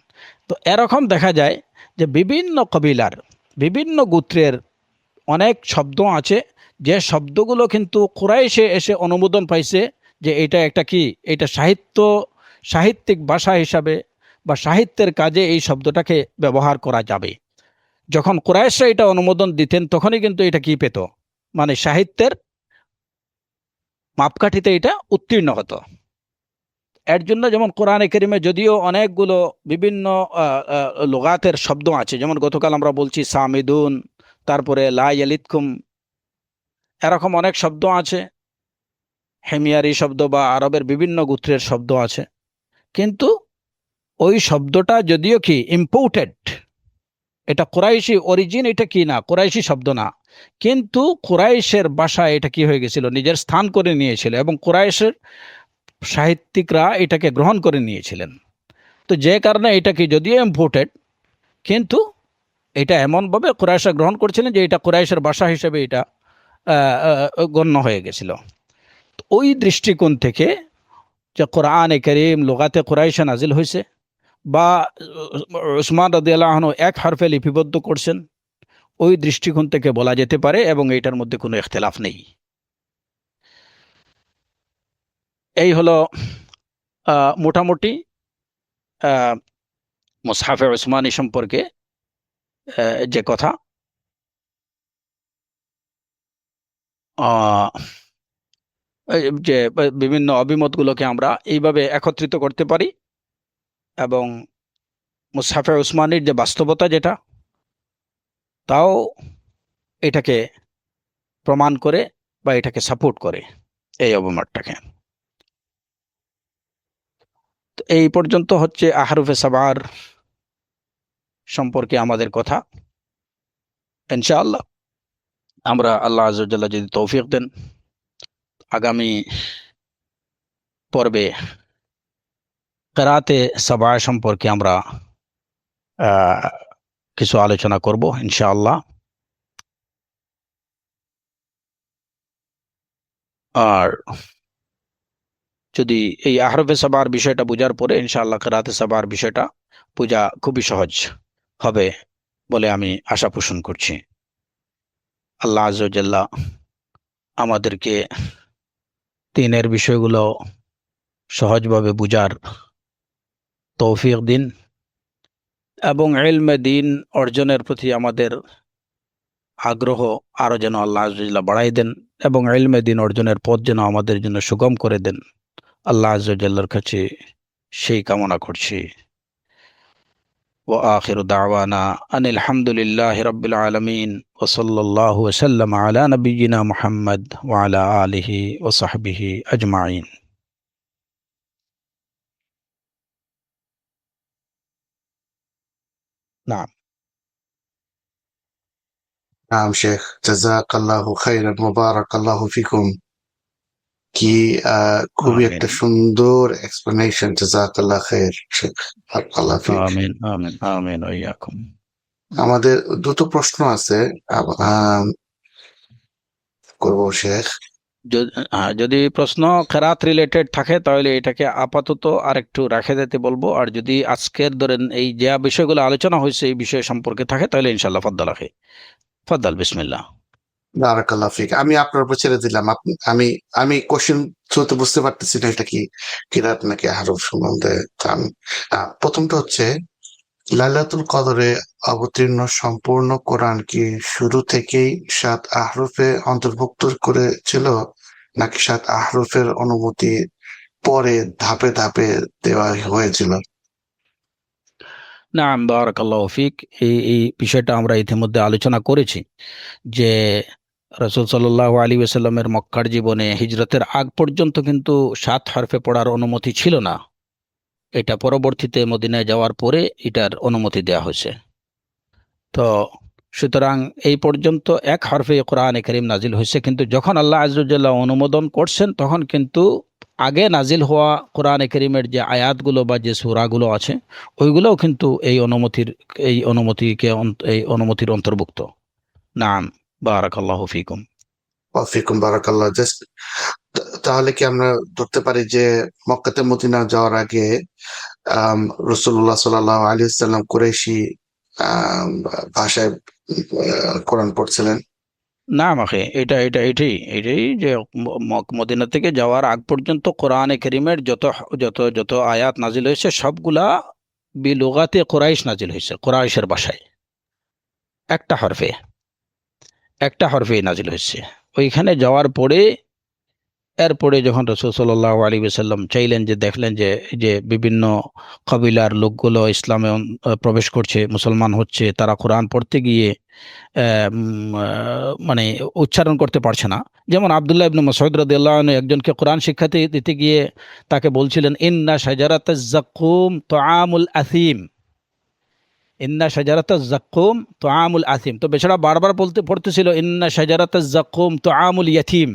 তো এরকম দেখা যায় যে বিভিন্ন কবিলার বিভিন্ন গোত্রের অনেক শব্দ আছে যে শব্দগুলো কিন্তু কুরাইশে এসে অনুমোদন পাইছে যে এটা একটা কি, এটা সাহিত্যিক ভাষা হিসাবে বা সাহিত্যের কাজে এই শব্দটাকে ব্যবহার করা যাবে। যখন কুরাইশরা এটা অনুমোদন দিতেন তখনই কিন্তু এটা কি পেত, মানে সাহিত্যের মাপকাঠিতে এটা উত্তীর্ণ হতো। এর জন্য যেমন কোরআনে কারিমে যদিও অনেকগুলো বিভিন্ন লুগাতের শব্দ আছে, যেমন গতকাল আমরা বলছি সামিদুন, তারপরে লা ইয়ালিদকুম, এরকম অনেক শব্দ আছে, হেমিয়ারি শব্দ বা আরবের বিভিন্ন গোত্রের শব্দ আছে, কিন্তু ওই শব্দটা যদিও কি ইম্পোর্টেড, এটা কুরাইশি অরিজিন, এটা কি না কুরাইশি শব্দ না, কিন্তু কুরাইশের ভাষায় এটা কি হয়ে গেছিল, নিজের স্থান করে নিয়েছিল এবং কুরাইশের সাহিত্যিকরা এটাকে গ্রহণ করে নিয়েছিলেন। তো যে কারণে এটা কি যদিও ইম্পোর্টেড, কিন্তু এটা এমনভাবে কুরাইশরা গ্রহণ করছিলেন যে এটা কুরাইশের ভাষা হিসেবে এটা গণ্য হয়ে গেছিল। ওই দৃষ্টিকোণ থেকে যে কোরআনে কারীম লুগাতে কুরাইশে নাজিল হয়েছে বা উসমান রাদিয়াল্লাহু আনহু এক হরফে লিপিবদ্ধ করছেন, ওই দৃষ্টিকোণ থেকে বলা যেতে পারে এবং এটার মধ্যে কোনো ইখতিলাফ নেই। এই হলো মোটামুটি মুসহাফে উসমানী সম্পর্কে যে কথা। যে বিভিন্ন অভিমতগুলোকে আমরা এইভাবে একত্রিত করতে পারি এবং মুসহাফে উসমানীর যে বাস্তবতা যেটা, তাও এটাকে প্রমাণ করে বা এটাকে সাপোর্ট করে এই অভিমতটাকে। এই পর্যন্ত হচ্ছে আহরুফে সাবার সম্পর্কে আমাদের কথা। ইনশাআল্লাহ আমরা আল্লাহ আযজা ওয়া জাল্লা যদি তৌফিক দেন, আগামী পর্বে কিরাতে সাবা সম্পর্কে আমরা কিছু আলোচনা করব ইনশাআল্লাহ। আর যদি এই আহরফে সাবার বিষয়টা বোঝার পরে ইনশাআল্লাহ কিরাতে সাবার বিষয়টা বোঝা খুবই সহজ হবে বলে আমি আশা পোষণ করছি। আল্লাহ আযজা ওয়া জাল্লা আমাদেরকে দ্বীনের বিষয়গুলো সহজভাবে বুঝার তৌফিক দিন এবং ইলমে দ্বীন অর্জনের প্রতি আমাদের আগ্রহ আরো যেন আল্লাহ আযজা ওয়া জাল্লা বাড়াই দেন এবং ইলমে দ্বীন অর্জনের পথ যেন আমাদের জন্য সুগম করে দেন। আল্লাহ আযজা ওয়া জাল্লার কাছে সেই কামনা করছি। ওয়া আখিরু দাওয়ানা আনিল হামদুলিল্লাহি রাব্বিল আলামিন ওয়া সাল্লাল্লাহু ওয়া সাল্লামা আলা নাবিয়্যিনা মুহাম্মদ ওয়া আলা আলিহি ওয়া সাহবিহি আজমাইন। নাম নাম শেখ, জাযাকাল্লাহু খাইরান, মুবারাকাল্লাহু ফিকুম। কি খুবই একটা আমিন সুন্দর এক্সপ্লেনেশন। জাযাকাল্লাহ খাইর শেখ, বারাকাল্লাহ ফিক। আমিন আমিন আমিন ওয়া ইয়াকুম। আমাদের দুটো প্রশ্ন আছে, করব শেখ। যদি প্রশ্ন কেরাত রিলেটেড থাকে তাহলে এটাকে আপাতত আর একটু রেখে দিতে বলবো, আর যদি আজকের ধরেন এই যে বিষয়গুলো আলোচনা হয়েছে এই বিষয় সম্পর্কে থাকে তাহলে ইনশাল্লাহ ফদ্দাল আখি, ফদ্দাল বিসমিল্লাহ। বারাকাল্লাহ ফিক। আমি আপনার উপর ছেড়ে দিলাম। আমি আমি কোশ্চেন থ্রুতে বুঝতে পারতেছি না এটা কি কিরাত নাকি আহরফ সম্বন্ধে। প্রথমটা হচ্ছে লাইলাতুল কদরে অবতীর্ণ সম্পূর্ণ কোরআন কি শুরু থেকেই 7 আহরফে অন্তর্ভুক্ত করেছিল, নাকি 7 আহরফের অনুমতি পরে ধাপে ধাপে দেওয়া হয়েছিল? নাম বারাকাল্লাহু ফিক। এই বিষয়টা আমরা ইতিমধ্যে আলোচনা করেছি যে রাসূল সাল্লাল্লাহু আলাইহি ওয়াসাল্লামের মক্কার জীবনে হিজরতের আগ পর্যন্ত কিন্তু 7 হরফে পড়ার অনুমতি ছিল না। এটা পরবর্তীতে মদিনায় যাওয়ার পরে এটার অনুমতি দেওয়া হয়েছে। তো সুতরাং এই পর্যন্ত 1 হরফে কোরআনে কারীম নাজিল হয়েছে, কিন্তু যখন আল্লাহ আযজা ওয়া জাল্লা অনুমোদন করছেন তখন কিন্তু আগে নাজিল হওয়া কোরআনে কারীমের যে আয়াতগুলো বা যে সূরাগুলো আছে ওইগুলোও কিন্তু এই অনুমতির অন্তর্ভুক্ত। নাম বারাকাল্লাহু ফিকুম। ওয়াফিকুম বারাকাল্লাহ। জাস্ট তাহলে কি আমরা ধরতে পারি যে মক্কাতে মদিনা যাওয়ার আগে রাসূলুল্লাহ সাল্লাল্লাহু আলাইহি ওয়াসাল্লাম কুরাইশি আম ভাষায় কোরআন পড়ছিলেন? না আমাকে এটাই যে মদিনা থেকে যাওয়ার আগ পর্যন্ত কোরআনে কারীমের যত যত যত আয়াত নাজিল হয়েছে সবগুলা বিলুগাতে কুরাইশ নাজিল হয়েছে, কুরাইশের ভাষায়। একটা হরফে একটা হরফেই নাজিল হয়েছে। ওইখানে যাওয়ার পরে এরপরে যখন রাসূল সাল্লাল্লাহু আলাইহি ওয়াসাল্লাম চাইলেন, যে দেখলেন যে যে বিভিন্ন কবিলার লোকগুলো ইসলামে প্রবেশ করছে, মুসলমান হচ্ছে, তারা কোরআন পড়তে গিয়ে মানে উচ্চারণ করতে পারছে না। যেমন আব্দুল্লাহ ইবনে মাসউদ রাদিয়াল্লাহু আনহু একজনকে কোরআন শিক্ষা দিতে গিয়ে তাকে বলছিলেন, ইন্না শাজারাতাজ যাক্কুম তুআমুল আসিম, ইন্না শাজারাতাজ যাক্কুম তুআমুল আসিম। তো বেচারা বারবার পড়তেছিল ইন্না শাজারাতাজ যাক্কুম তুআমুল ইয়াতীম।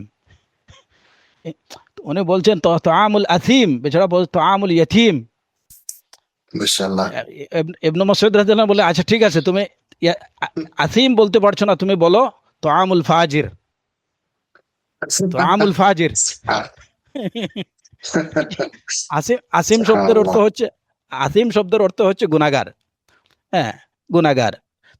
উনি বলছেন তো তুআমুল আসিম, বেচারা বলছে তুআমুল ইয়াতীম। মাশাআল্লাহ। ইবনে মাসউদ রাদিয়াল্লাহু আনহু বলে, আচ্ছা ঠিক আছে, তুমি আসিম বলতে পারছো না, তুমি বলো তুআমুল ফাজির, তুআমুল ফাজির। আসিম শব্দের অর্থ সুবহানাল্লাহ। হচ্ছে, আসিম শব্দের অর্থ হচ্ছে গুনাহগার। হ্যাঁ, গুনাহগার।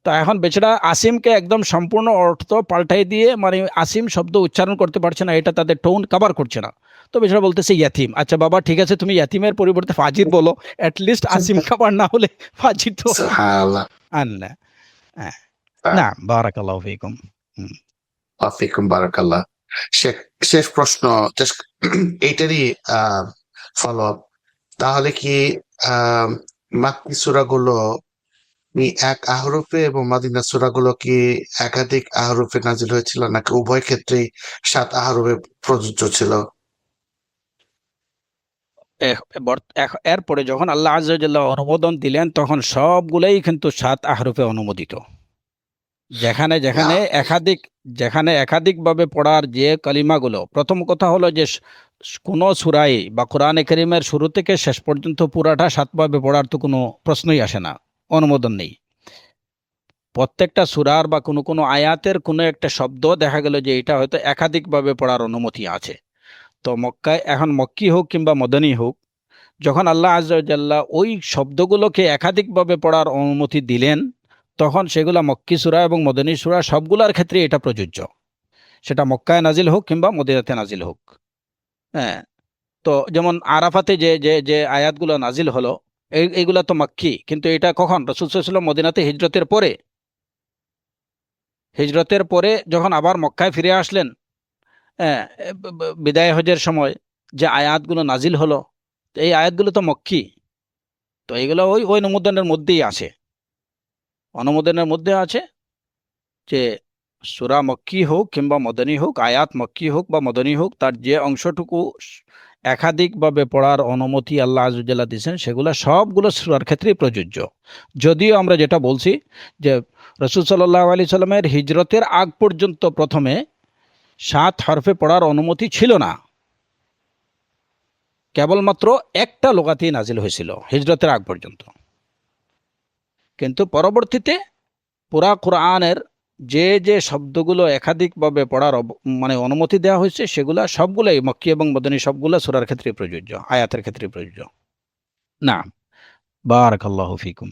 তো এখন বেচারা আসিমকে একদম সম্পূর্ণ অর্থ পাল্টাই দিয়ে, মানে আসিম শব্দ উচ্চারণ করতে পারছে না, এটা তাদের টোন কভার করছে না। তো বেচারা বলতেছে ইয়াতিম। আচ্ছা বাবা ঠিক আছে, তুমি ইয়াতিমের পরিবর্তে ফাজির বলো, অ্যাটলিস্ট আসিম কভার না হলে ফাজির তো সুবহানাল্লাহ। আনলা। হ্যাঁ, না বারাকাল্লাহু ফিকুম। হুম। ওয়াফিকুম বারাকাল্লাহ। শেষ শেষ প্রশ্ন, জাস্ট এইটারই ফলো আপ। তাহলে কি আহ মাক্কি সূরাগুলো কি এক আহরফে এবং মাদিনা সূরাগুলো কি একাধিক আহরফে নাজিল হয়েছিল, নাকি উভয় ক্ষেত্রেই 7 আহরফে প্রযোজ্য ছিল? এরপরে যখন আল্লাহ আযজা ওয়া জাল্লা অনুমোদন দিলেন তখন সবগুলোই কিন্তু 7 আহরফে অনুমোদিত। যেখানে যেখানে আহ, যেখানে একাধিকভাবে পড়ার যে কালিমাগুলো, প্রথম কথা হলো যে কোনো সূরাই বা কোরআনে কারীমের শুরু থেকে শেষ পর্যন্ত পুরাটা 7 ভাবে পড়ার তো কোনো প্রশ্নই আসে না, অনুমোদন নেই। প্রত্যেকটা সূরার বা কোনো কোনো আয়াতের কোনো একটা শব্দ দেখা গেল যে এটা হয়তো একাধিকভাবে পড়ার অনুমতি আছে। তো মক্কায় এখন মক্কি হোক কিংবা মদনী হোক, যখন আল্লাহ আযজা ওয়া জাল্লা ওই শব্দগুলোকে একাধিকভাবে পড়ার অনুমতি দিলেন তখন সেগুলা মক্কি সূরা এবং মদনী সূরা সবগুলোর ক্ষেত্রে এটা প্রযোজ্য, সেটা মক্কায় নাজিল হোক কিংবা মদিনাতে নাজিল হোক। হ্যাঁ, তো যেমন আরাফাতে যে যে যে আয়াতগুলো নাজিল হলো এইগুলা তো মক্কি, কিন্তু এটা কখন? রাসূল সাল্লাল্লাহু আলাইহি ওয়াসাল্লাম মদিনাতে হিজরতের পরে যখন আবার মক্কায় ফিরে আসলেন, হ্যাঁ, বিদায় হজের সময় যে আয়াতগুলো নাজিল হলো, এই আয়াতগুলো তো মক্কি। তো এইগুলো ওই ওই অনুমোদনের মধ্যেই আছে, অনুমোদনের মধ্যে আছে যে সূরা মক্কি হোক কিংবা মদনী হোক, আয়াত মক্কি হোক বা মদনী হোক, তার যে অংশটুকু একাধিকভাবে পড়ার অনুমতি আল্লাহ আযজা ওয়া জাল্লা দিয়েছেন সেগুলো সবগুলো সূরার ক্ষেত্রেই প্রযোজ্য। যদিও আমরা যেটা বলছি যে রাসূল সাল্লাল্লাহু আলাইহি সাল্লামের হিজরতের আগ পর্যন্ত প্রথমে 7 হরফে পড়ার অনুমতি ছিল না, কেবলমাত্র একটা লুগাতেই নাজিল হয়েছিল হিজরতের আগ পর্যন্ত। কিন্তু পরবর্তীতে পুরা কোরআনের যে যে শব্দগুলো একাধিকভাবে পড়ার মানে অনুমতি দেওয়া হয়েছে সেগুলা সবগুলাই মক্কি এবং মদনী সবগুলা সূরার ক্ষেত্রে প্রযোজ্য, আয়াতের ক্ষেত্রে প্রযোজ্য। না বারাকাল্লাহু ফিকুম।